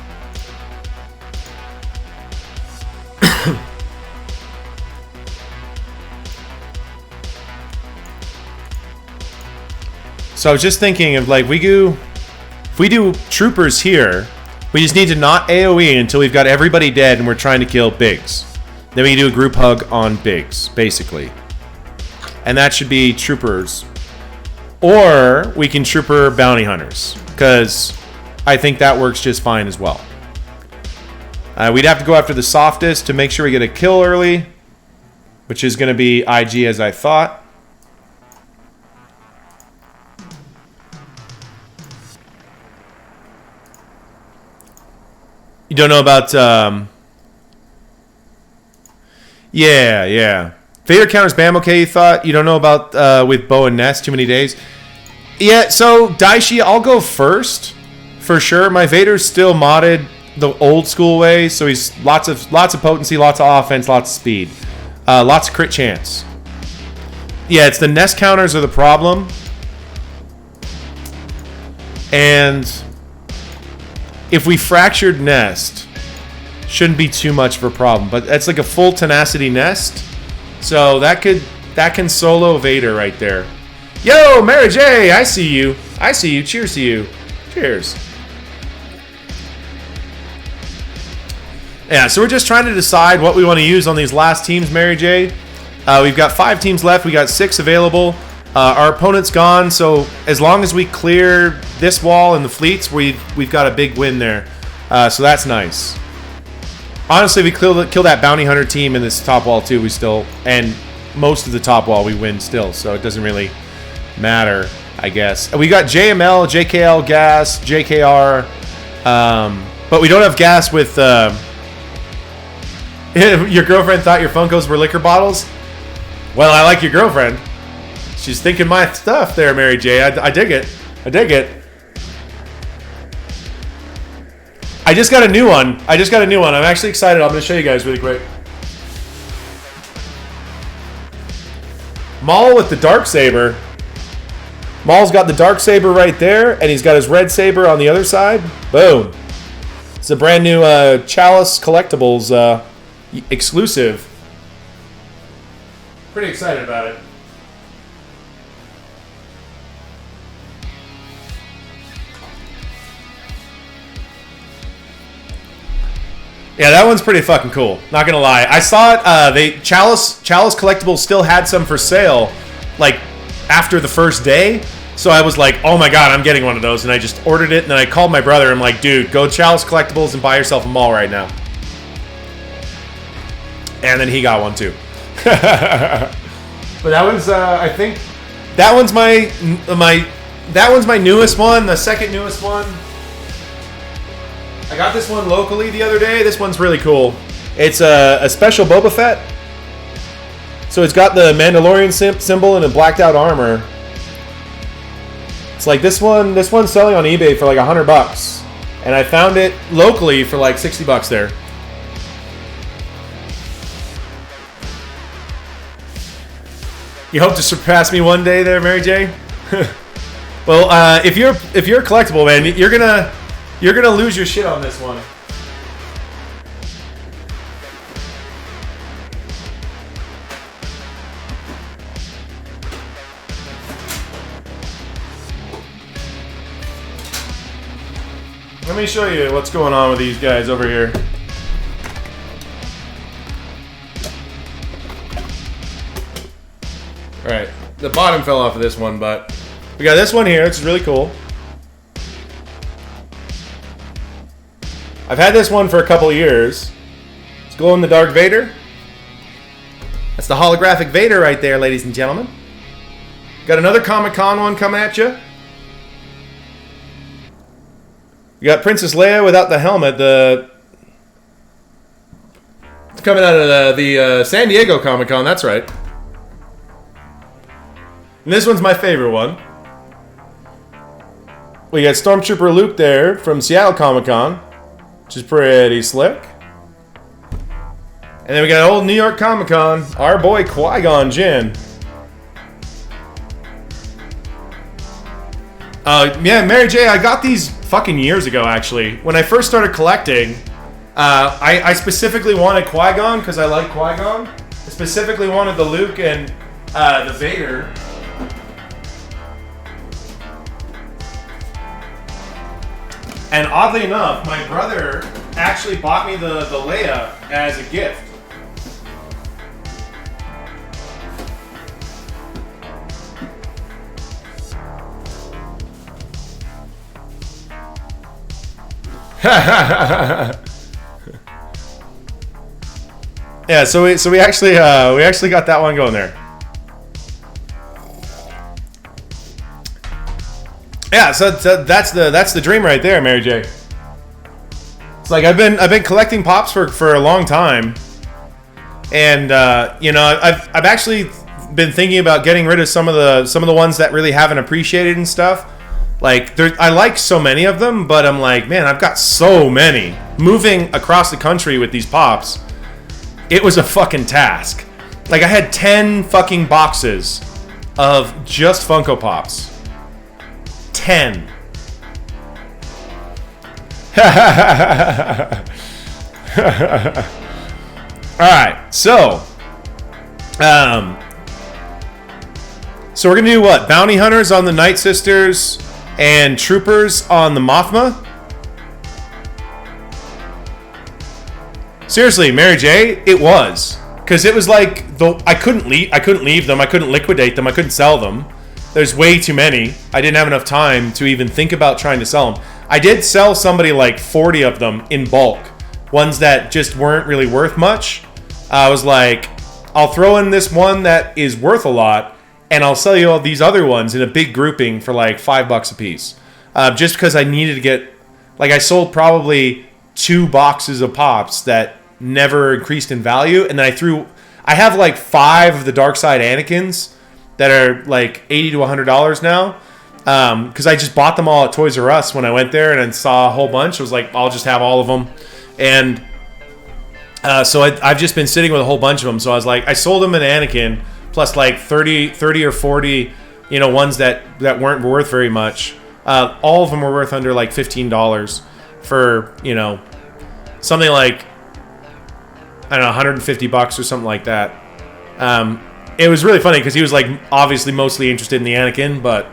Speaker 1: So I was just thinking of like, if we do troopers here, we just need to not AoE until we've got everybody dead and we're trying to kill Biggs. Then we can do a group hug on Biggs, basically. And that should be troopers. Or we can trooper bounty hunters, because I think that works just fine as well. We'd have to go after the softest to make sure we get a kill early, which is going to be IG as I thought. You don't know about... Yeah. Vader counters Bam, okay, you thought? You don't know about with Bo and Ness, too many days? Yeah, so Daishi, I'll go first, for sure. My Vader's still modded the old school way, so he's lots of potency, lots of offense, lots of speed. Lots of crit chance. Yeah, it's the Nest counters are the problem. And if we fractured Nest, shouldn't be too much of a problem. But that's like a full tenacity Nest. So that can solo Vader right there. Yo, Mary J, I see you. Cheers to you. Cheers. Yeah, so we're just trying to decide what we want to use on these last teams, Mary J. We've got 5 teams left. We got 6 available. Our opponent's gone, so as long as we clear this wall and the fleets, we've got a big win there. So that's nice. Honestly, we kill that bounty hunter team in this top wall too. We still, and most of the top wall we win still, so it doesn't really matter, I guess. We got JML, JKL, gas, JKR, but we don't have gas with. Your girlfriend thought your Funkos were liquor bottles. Well, I like your girlfriend. She's thinking my stuff there, Mary J. I dig it. I just got a new one. I'm actually excited. I'm going to show you guys really quick. Maul with the Darksaber. Maul's got the Darksaber right there, and he's got his red saber on the other side. Boom. It's a brand new Chalice Collectibles exclusive. Pretty excited about it. Yeah, that one's pretty fucking cool. Not gonna lie, I saw it. Chalice Collectibles still had some for sale, like after the first day. So I was like, oh my god, I'm getting one of those, and I just ordered it. And then I called my brother. I'm like, dude, go Chalice Collectibles and buy yourself a Maul right now. And then he got one too. But that was, I think, that one's my newest one, the second newest one. I got this one locally the other day. This one's really cool. It's a special Boba Fett. So it's got the Mandalorian symbol and a blacked out armor. It's like this one's selling on eBay for like $100. And I found it locally for like $60 there. You hope to surpass me one day there, Mary J? Well, if you're a collectible, man, you're gonna lose your shit on this one. let me show you what's going on with these guys over here. Alright, the bottom fell off of this one, but we got this one here, it's really cool. I've had this one for a couple of years. It's glow-in-the-dark Vader. That's the holographic Vader right there, ladies and gentlemen. Got another Comic-Con one coming at you. You got Princess Leia without the helmet. It's coming out of the San Diego Comic-Con, that's right. And this one's my favorite one. We got Stormtrooper Luke there from Seattle Comic-Con, which is pretty slick. And then we got old New York Comic-Con, our boy Qui-Gon Jinn. Yeah, Mary J, I got these fucking years ago, actually. When I first started collecting, I specifically wanted Qui-Gon because I like Qui-Gon. I specifically wanted the Luke and the Vader. And oddly enough, my brother actually bought me the Leia as a gift. Yeah, so we actually got that one going there. Yeah, so that's the dream right there, Mary J. It's like I've been collecting pops for a long time, and you know, I've actually been thinking about getting rid of some of the ones that really haven't appreciated and stuff. Like I like so many of them, but I'm like, man, I've got so many. Moving across the country with these pops, it was a fucking task. Like I had 10 fucking boxes of just Funko Pops. 10. Alright, so we're gonna do what? Bounty Hunters on the Night Sisters and Troopers on the Mothma? Seriously, Mary J, it was. Because it was like, I couldn't leave them, I couldn't liquidate them, I couldn't sell them. There's way too many. I didn't have enough time to even think about trying to sell them. I did sell somebody like 40 of them in bulk. Ones that just weren't really worth much. I was like, I'll throw in this one that is worth a lot, and I'll sell you all these other ones in a big grouping for like $5 a piece. Just because I needed to get... Like, I sold probably 2 boxes of Pops that never increased in value, and then I have like 5 of the Dark Side Anakins that are like $80 to $100 now, because I just bought them all at Toys R Us when I went there and then saw a whole bunch. I was like, I'll just have all of them, and so I've just been sitting with a whole bunch of them. So I was like, I sold them an Anakin plus like 30 or 40, you know, ones that weren't worth very much. All of them were worth under like $15 for, you know, something like, I don't know, $150 or something like that. It was really funny because he was like obviously mostly interested in the Anakin, but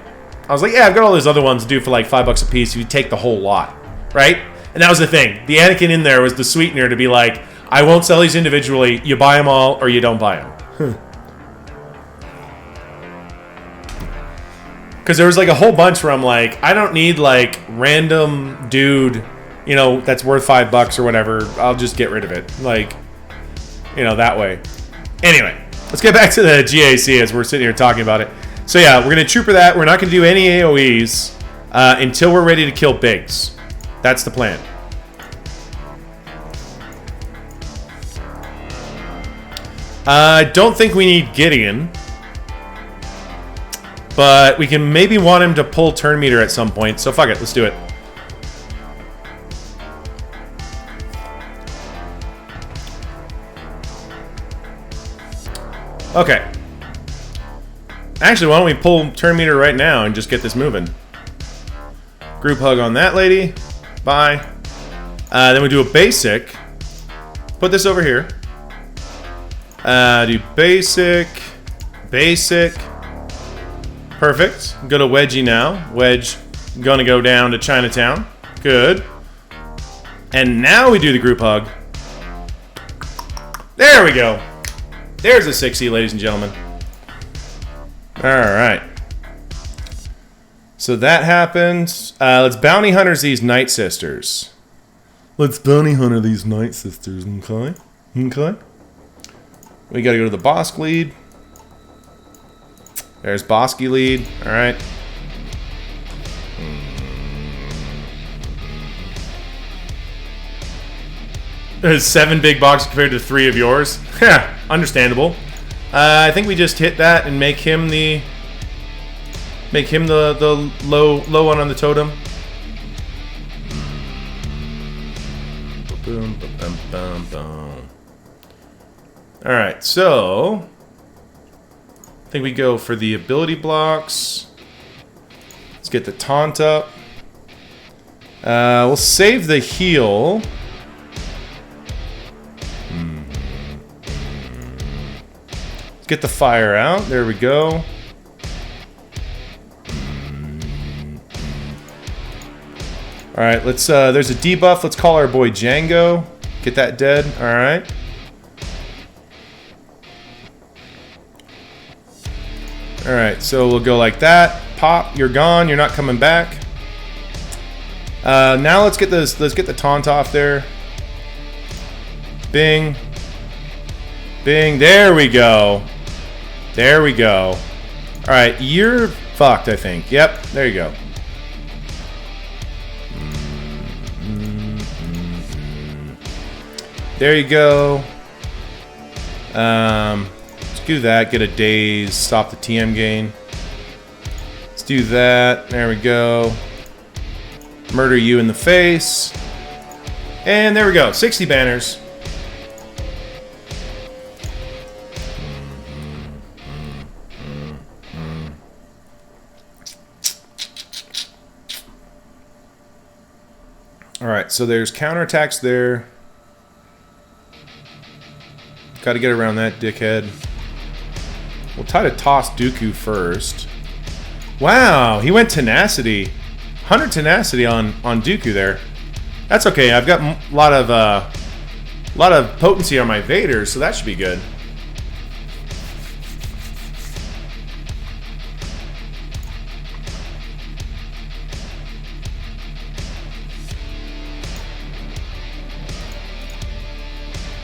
Speaker 1: I was like, yeah, I've got all these other ones to do for like $5 a piece. You take the whole lot, right? And that was the thing. The Anakin in there was the sweetener to be like, I won't sell these individually. You buy them all or you don't buy them. Because there was like a whole bunch where I'm like, I don't need like random dude, you know, that's worth $5 or whatever. I'll just get rid of it. Like, you know, that way. Anyway. Let's get back to the GAC as we're sitting here talking about it. So yeah, we're going to trooper that. We're not going to do any AoEs until we're ready to kill Biggs. That's the plan. I don't think we need Gideon. But we can maybe want him to pull turn meter at some point. So fuck it, let's do it. Okay. Actually, why don't we pull turn meter right now and just get this moving? Group hug on that lady. Bye. Then we do a basic. Put this over here. Do basic. Basic. Perfect. Go to Wedgie now. Wedge gonna go down to Chinatown. Good. And now we do the group hug. There we go. There's a 60, ladies and gentlemen. Alright. So that happened. Let's bounty hunters these Night Sisters. Let's bounty hunter these Night Sisters, okay? Okay. We gotta go to the Bosk lead. There's Bosky lead. Alright. There's 7 big boxes compared to 3 of yours. Yeah, understandable. I think we just hit that and make him the low one on the totem. Boom, boom, boom, boom. All right, so I think we go for the ability blocks. Let's get the taunt up. We'll save the heal. Let's get the fire out. There we go. All right, let's. There's a debuff. Let's call our boy Django. Get that dead. All right. All right, so we'll go like that. Pop, you're gone. You're not coming back. Now let's get this. Let's get the taunt off there. Bing. Bing. There we go. There we go. All right, you're fucked, I think. Yep. There you go. There you go. Let's do that. Get a daze. Stop the TM gain. Let's do that. There we go. Murder you in the face. And there we go. 60 banners. Alright, so there's counterattacks there. Got to get around that dickhead. We'll try to toss Dooku first. Wow, he went tenacity. 100 tenacity on Dooku there. That's okay. I've got a lot of potency on my Vader, so that should be good.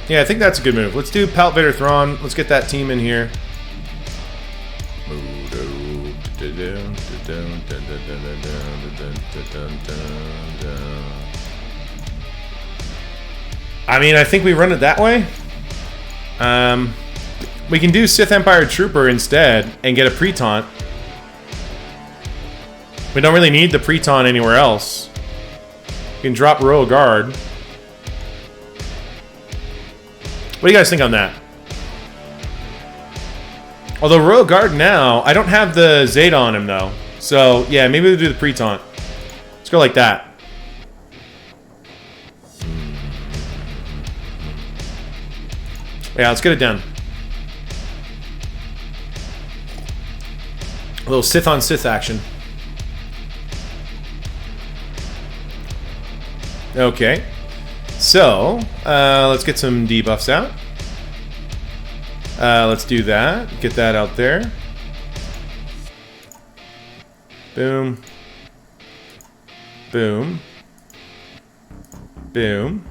Speaker 1: Yeah, I think that's a good move. Let's do Palt Vader Thrawn. Let's get that team in here. I mean, I think we run it that way. We can do Sith Empire Trooper instead and get a pre-taunt. We don't really need the pre-taunt anywhere else. We can drop Royal Guard. What do you guys think on that? Although Royal Guard now, I don't have the Zeta on him though. So yeah, maybe we'll do the pre-taunt. Let's go like that. Yeah, let's get it done. A little Sith on Sith action. Okay. So, let's get some debuffs out. Let's do that. Get that out there. Boom. Boom. Boom.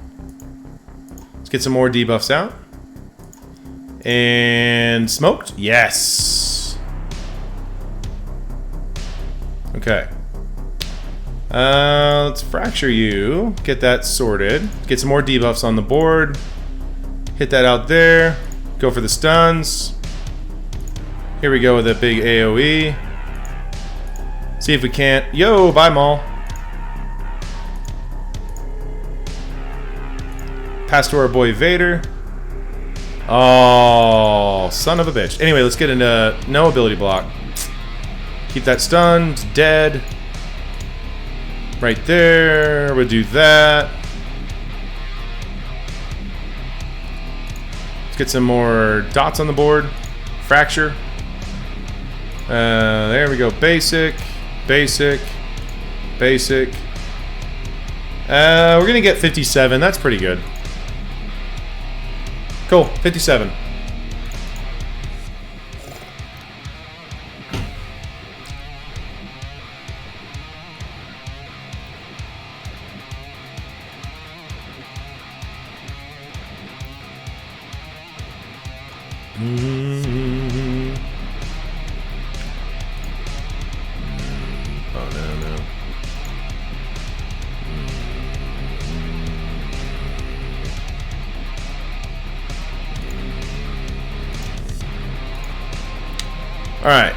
Speaker 1: Let's get some more debuffs out. And smoked? Yes. Okay. Let's fracture you. Get that sorted. Get some more debuffs on the board. Hit that out there. Go for the stuns. Here we go with a big AoE. See if we can't. Yo, bye, Maul. Pass to our boy Vader. Oh, son of a bitch. Anyway, let's get into no ability block. Keep that stunned. Dead. Right there. We'll do that. Let's get some more dots on the board. Fracture. There we go. Basic. Basic. Basic. We're going to get 57. That's pretty good. Cool. 57. Oh, no. All right.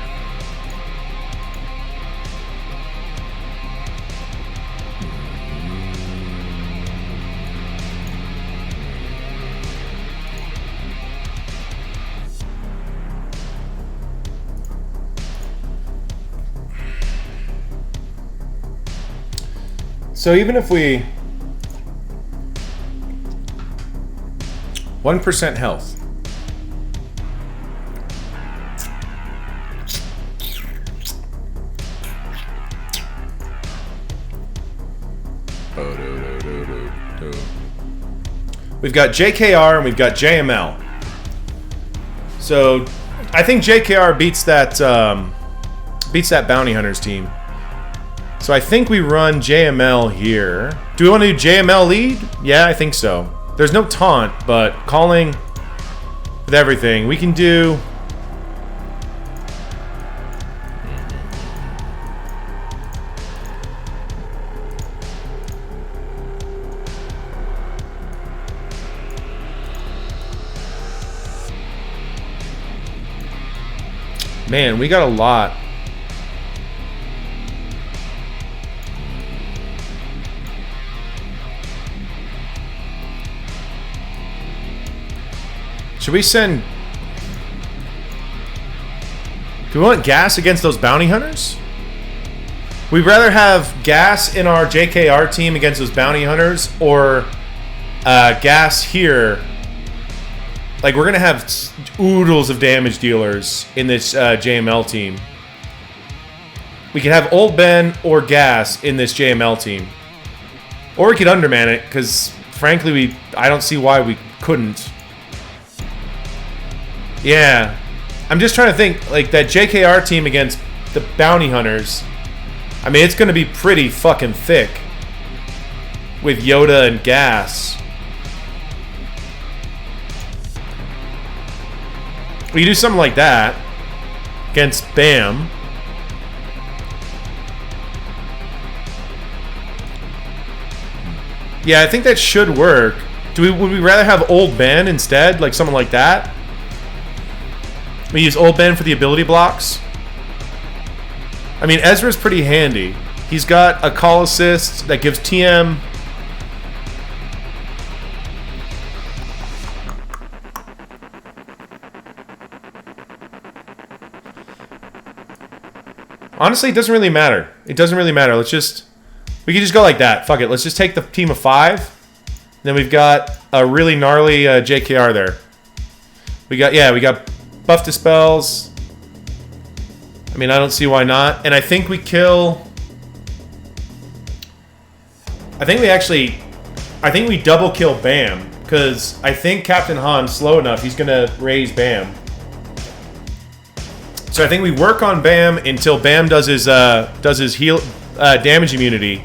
Speaker 1: So even if we 1% health. We've got JKR and we've got JML. So I think JKR beats that bounty hunters team. So I think we run JML here. Do we want to do JML lead? Yeah, I think so. There's no taunt, but calling with everything. We can do... Man, we got a lot. Should we send... Do we want gas against those bounty hunters? We'd rather have gas in our JKR team against those bounty hunters, or gas here. Like, we're going to have oodles of damage dealers in this JML team. We could have Old Ben or gas in this JML team. Or we could underman it, because, frankly, I don't see why we couldn't. Yeah. I'm just trying to think, like, that JKR team against the bounty hunters. I mean, it's going to be pretty fucking thick with Yoda and gas. We do something like that against Bam. Yeah, I think that should work. Would we rather have Old Ben instead, like someone like that? We use Old Ben for the ability blocks. I mean, Ezra's pretty handy. He's got a call assist that gives TM. Honestly, it doesn't really matter. It doesn't really matter. We can just go like that. Fuck it. Let's just take the team of 5. Then we've got a really gnarly JKR there. We got buff dispels. I mean, I don't see why not. And I think we kill... I think we double kill Bam. Because I think Captain Han's slow enough. He's going to raise Bam. So I think we work on Bam until Bam does his heal damage immunity.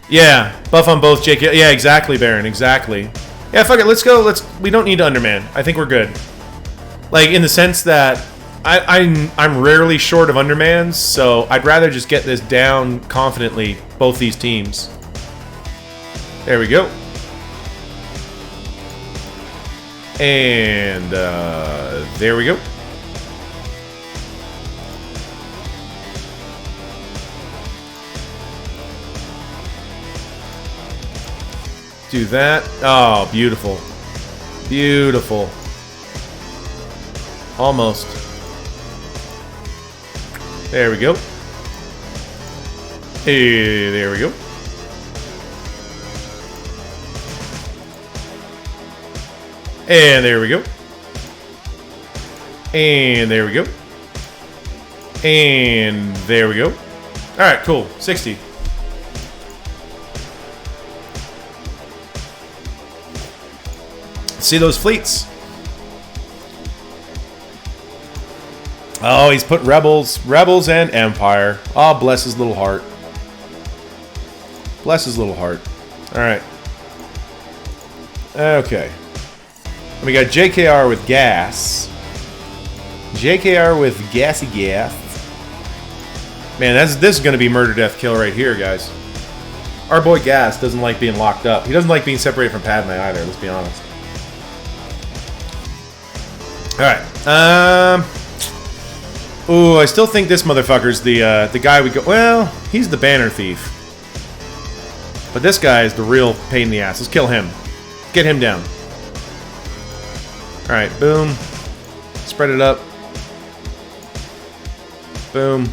Speaker 1: Yeah, buff on both JK. Yeah, exactly, Baron. Exactly. Yeah, fuck it. Let's go. We don't need to underman. I think we're good. Like, in the sense that I'm rarely short of undermans, so I'd rather just get this down confidently. Both these teams. There we go. And there we go. Do that. Oh, beautiful. Beautiful. Almost. There we go. Hey, there we go. And there we go. And there we go. And there we go. Alright, cool. 60. see those fleets. Oh, he's put rebels and empire. Oh, bless his little heart. Bless his little heart. All right. Okay. We got JKR with gas. JKR with gassy gas. Man, this is going to be murder, death, kill right here, guys. Our boy Gas doesn't like being locked up. He doesn't like being separated from Padme either, let's be honest. Alright. Ooh, I still think this motherfucker's the guy we go... Well, he's the banner thief. But this guy is the real pain in the ass. Let's kill him. Get him down. Alright, boom. Spread it up. Boom.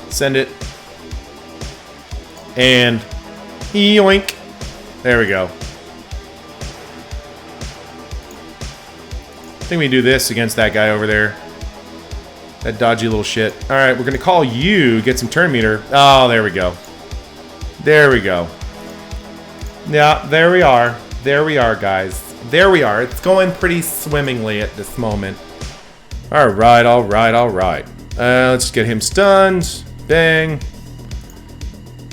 Speaker 1: Send it. And yoink. There we go. I think we do this against that guy over there. That dodgy little shit. Alright, we're going to call you, get some turn meter. Oh, there we go. There we go. Yeah, there we are. There we are, guys. There we are. It's going pretty swimmingly at this moment. Alright, alright, alright. Let's get him stunned. Bang.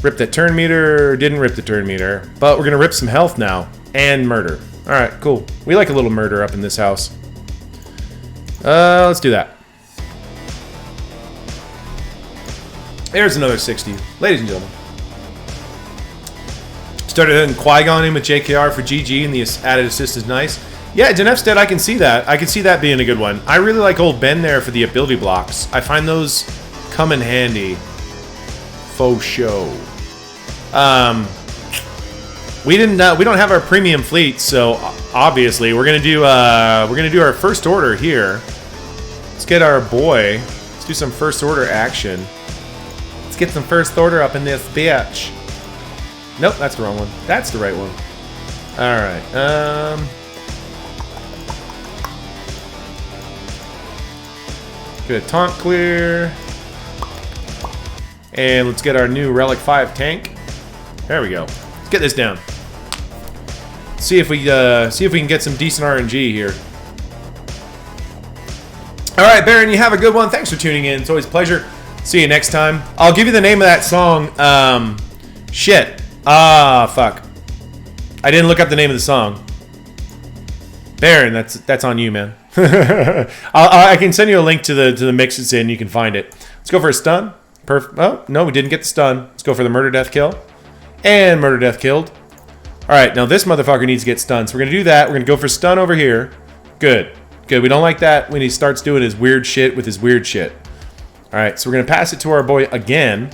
Speaker 1: Rip that turn meter. Didn't rip the turn meter. But we're going to rip some health now. And murder. Alright, cool. We like a little murder up in this house. Let's do that. There's another 60. Ladies and gentlemen. Started hitting Qui-Gon in with JKR for GG, and the added assist is nice. Yeah, Denefstead, I can see that. I can see that being a good one. I really like old Ben there for the ability blocks. I find those come in handy. Faux show. We don't have our premium fleet, so obviously we're gonna do our first order here. Let's get our boy. Let's do some first order action. Let's get some first order up in this bitch. Nope, that's the wrong one. That's the right one. Alright, good taunt clear. And let's get our new Relic 5 tank. There we go. Let's get this down. See if we can get some decent RNG here. Alright, Baron, you have a good one. Thanks for tuning in. It's always a pleasure. See you next time. I'll give you the name of that song. Shit. Fuck. I didn't look up the name of the song. Baron, that's on you, man. I can send you a link to the mix it's in. You can find it. Let's go for a stun. Perfect. Oh, no, we didn't get the stun. Let's go for the murder, death, kill. And murder, death, killed. Alright, now this motherfucker needs to get stunned. So we're going to do that. We're going to go for stun over here. Good. Good. We don't like that when he starts doing his weird shit with his weird shit. Alright, so we're going to pass it to our boy again.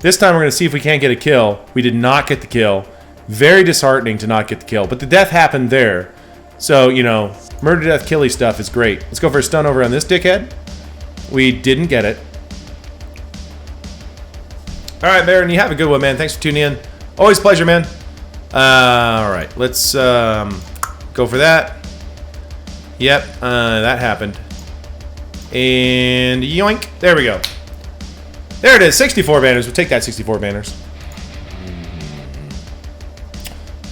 Speaker 1: This time we're going to see if we can't get a kill. We did not get the kill. Very disheartening to not get the kill. But the death happened there. So, you know, murder, death, killy stuff is great. Let's go for a stun over on this dickhead. We didn't get it. Alright, Baron, you have a good one, man. Thanks for tuning in. Always a pleasure, man. Alright, let's go for that. Yep, that happened. And yoink. There we go. There it is, 64 banners. We'll take that 64 banners.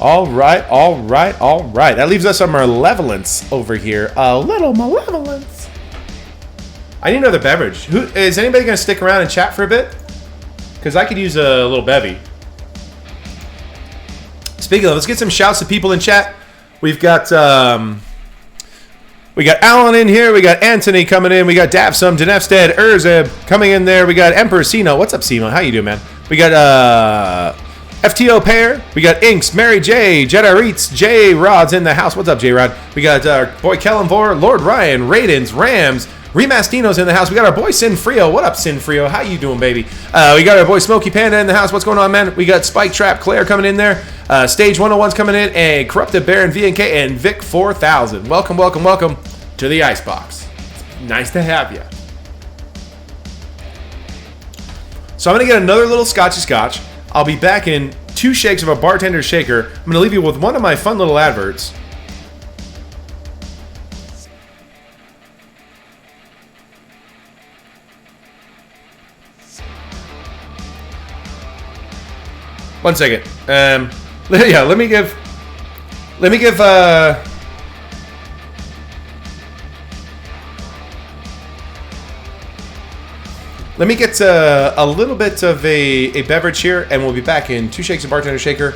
Speaker 1: Alright, alright, alright. That leaves us some malevolence over here. A little malevolence. I need another beverage. Is anybody going to stick around and chat for a bit? Because I could use a little bevy. Speaking of, let's get some shouts to people in chat. We've got Alan in here. We got Anthony coming in. We got Davsum, Denefstead, Urzeb coming in there. We got Emperor Sino. What's up, Sino? How you doing, man? We got FTO Pair. We got Inks, Mary J, Jedi Reets, J Rod's in the house. What's up, J Rod? We got our boy Kellenvor, Lord Ryan, Raidens, Rams, Remastino's in the house. We got our boy Sinfrio. What up, Sinfrio? How you doing, baby? We got our boy Smokey Panda in the house. What's going on, man? We got Spike Trap Claire coming in there. Stage 101's coming in. And Corrupted Baron VNK and Vic 4000. Welcome, welcome, welcome to the Icebox. It's nice to have you. So I'm going to get another little scotchy scotch. I'll be back in 2 shakes of a bartender's shaker. I'm going to leave you with one of my fun little adverts. One second. Yeah, let me give Let me give let me get a little bit of a beverage here, and we'll be back in 2 shakes and bartender shaker.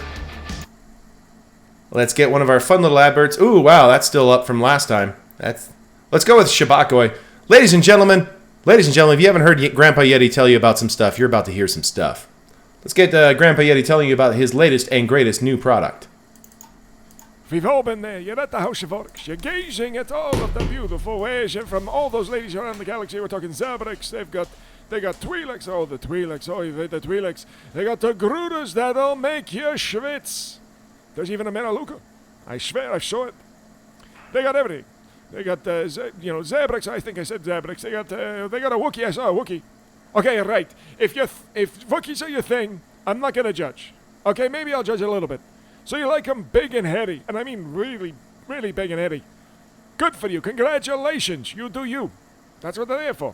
Speaker 1: Let's get one of our fun little adverts. Ooh, wow, that's still up from last time. Let's go with SWGOY. Ladies and gentlemen, if you haven't heard Grandpa Yeti tell you about some stuff, you're about to hear some stuff. Let's get Grandpa Yeti telling you about his latest and greatest new product.
Speaker 3: We've all been there. You're at the House of Oryx. You're gazing at all of the beautiful wares from all those ladies around the galaxy. We're talking Zabrix. They got Twi'leks. Oh, the Twi'leks. Oh, the Twi'leks. They got the Grudas that'll make you schwitz. There's even a Menaluka. I swear I saw it. They got everything. They got Zabrix. I think I said Zabrix. They got a Wookiee. I saw a Wookiee. Okay, right. If Wookiees are your thing, I'm not gonna judge. Okay, maybe I'll judge a little bit. So you like them big and heavy, and I mean really, really big and heavy. Good for you. Congratulations. You do you. That's what they're there for.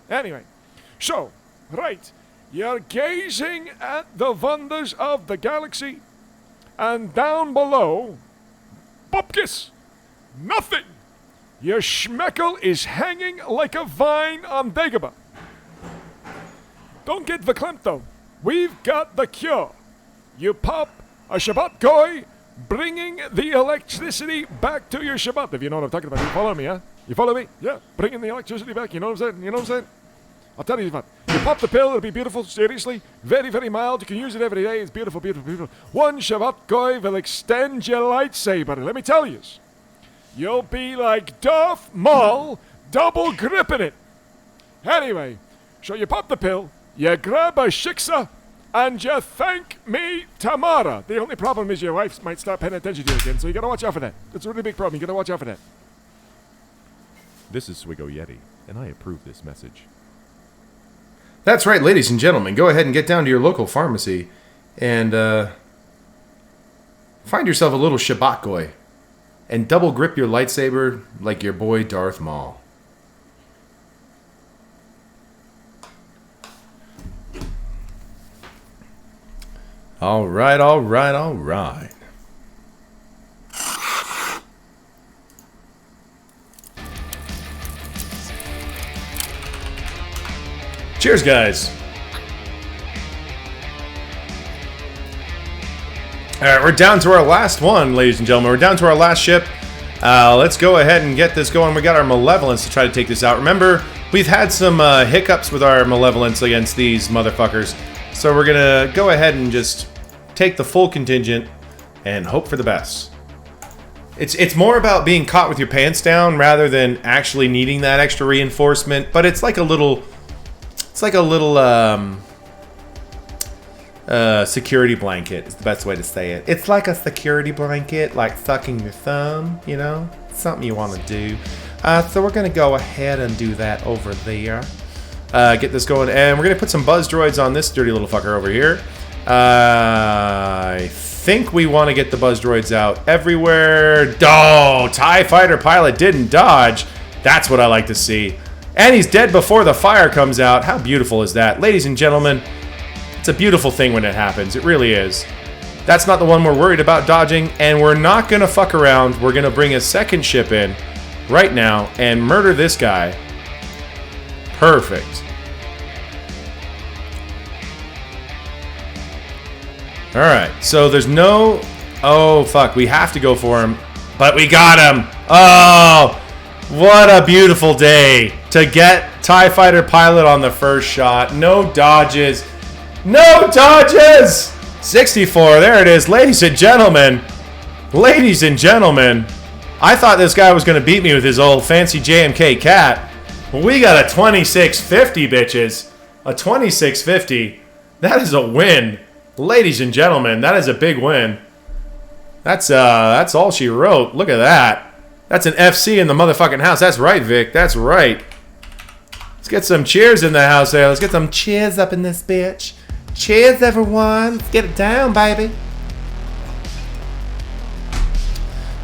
Speaker 3: Anyway, so, right. You're gazing at the wonders of the galaxy, and down below, bupkis, nothing. Your schmeckle is hanging like a vine on Dagobah. Don't get verklempt though. We've got the cure. You pop a SWGOY, bringing the electricity back to your Shabbat. If you know what I'm talking about, you follow me, huh? You follow me? Yeah, bringing the electricity back. You know what I'm saying? You know what I'm saying? I'll tell you what. You pop the pill, it'll be beautiful. Seriously, very, very mild. You can use it every day. It's beautiful, beautiful, beautiful. One SWGOY will extend your lightsaber. Let me tell you, you'll be like Darth Maul, double gripping it. Anyway, so you pop the pill, you grab a shiksa, and you thank me tomorrow. The only problem is your wife might start paying attention to you again, so you gotta watch out for that. It's a really big problem. You gotta watch out for that.
Speaker 4: This is SWGOYETI, and I approve this message.
Speaker 1: That's right, ladies and gentlemen. Go ahead and get down to your local pharmacy and find yourself a little SWGOY and double grip your lightsaber like your boy Darth Maul. All right, all right, all right. Cheers, guys. All right, we're down to our last one, ladies and gentlemen. We're down to our last ship. Let's go ahead and get this going. We got our malevolence to try to take this out. Remember, we've had some hiccups with our malevolence against these motherfuckers. So we're going to go ahead and just take the full contingent and hope for the best. It's more about being caught with your pants down rather than actually needing that extra reinforcement. But it's like a little... security blanket is the best way to say it. It's like a security blanket, like sucking your thumb, you know? It's something you want to do. So we're going to go ahead and do that over there. Get this going, and we're going to put some buzz droids on this dirty little fucker over here. I think we want to get the buzz droids out everywhere. Oh, TIE fighter pilot didn't dodge. That's what I like to see. And he's dead before the fire comes out. How beautiful is that? Ladies and gentlemen, it's a beautiful thing when it happens. It really is. That's not the one we're worried about dodging, and we're not going to fuck around. We're going to bring a second ship in right now and murder this guy. Perfect. Alright, so there's no... Oh, fuck, we have to go for him. But we got him! Oh, what a beautiful day to get TIE Fighter Pilot on the first shot. No dodges. No dodges! 64, there it is. Ladies and gentlemen. Ladies and gentlemen. I thought this guy was going to beat me with his old fancy JMK cat. Well, we got a 2650, bitches. A 2650. That is a win. Ladies and gentlemen, that is a big win. That's all she wrote. Look at that. That's an FC in the motherfucking house. That's right, Vic. That's right. Let's get some cheers in the house there. Let's get some cheers up in this bitch. Cheers, everyone. Let's get it down, baby.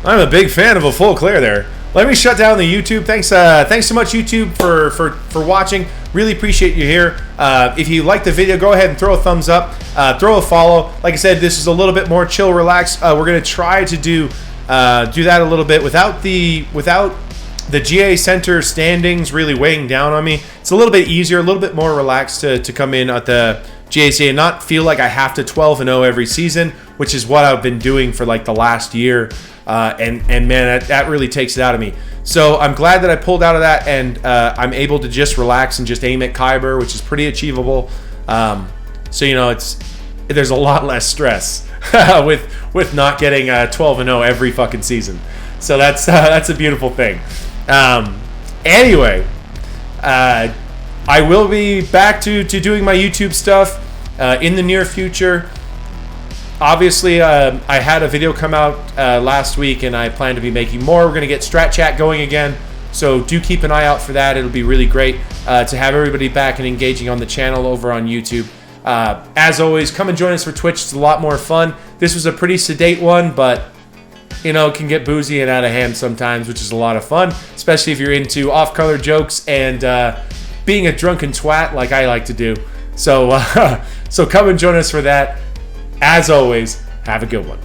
Speaker 1: I'm a big fan of a full clear there. Let me shut down the YouTube. Thanks so much, YouTube, for watching. Really appreciate you here. If you like the video, go ahead and throw a thumbs up. Throw a follow. Like I said, this is a little bit more chill, relaxed. We're going to try to do Do that a little bit without the GA Center standings really weighing down on me. It's a little bit easier, a little bit more relaxed to come in at the GACA and not feel like I have to 12-0 every season, which is what I've been doing for like the last year. And man, that really takes it out of me. So I'm glad that I pulled out of that, and I'm able to just relax and just aim at Kyber, which is pretty achievable. So there's a lot less stress with not getting 12-0 every fucking season. So that's a beautiful thing. Anyway, I will be back to doing my YouTube stuff in the near future. Obviously, I had a video come out last week, and I plan to be making more. We're going to get Strat Chat going again, so do keep an eye out for that. It'll be really great to have everybody back and engaging on the channel over on YouTube. As always, come and join us for Twitch. It's a lot more fun. This was a pretty sedate one, but it can get boozy and out of hand sometimes, which is a lot of fun, especially if you're into off-color jokes and being a drunken twat like I like to do. So come and join us for that. As always, have a good one.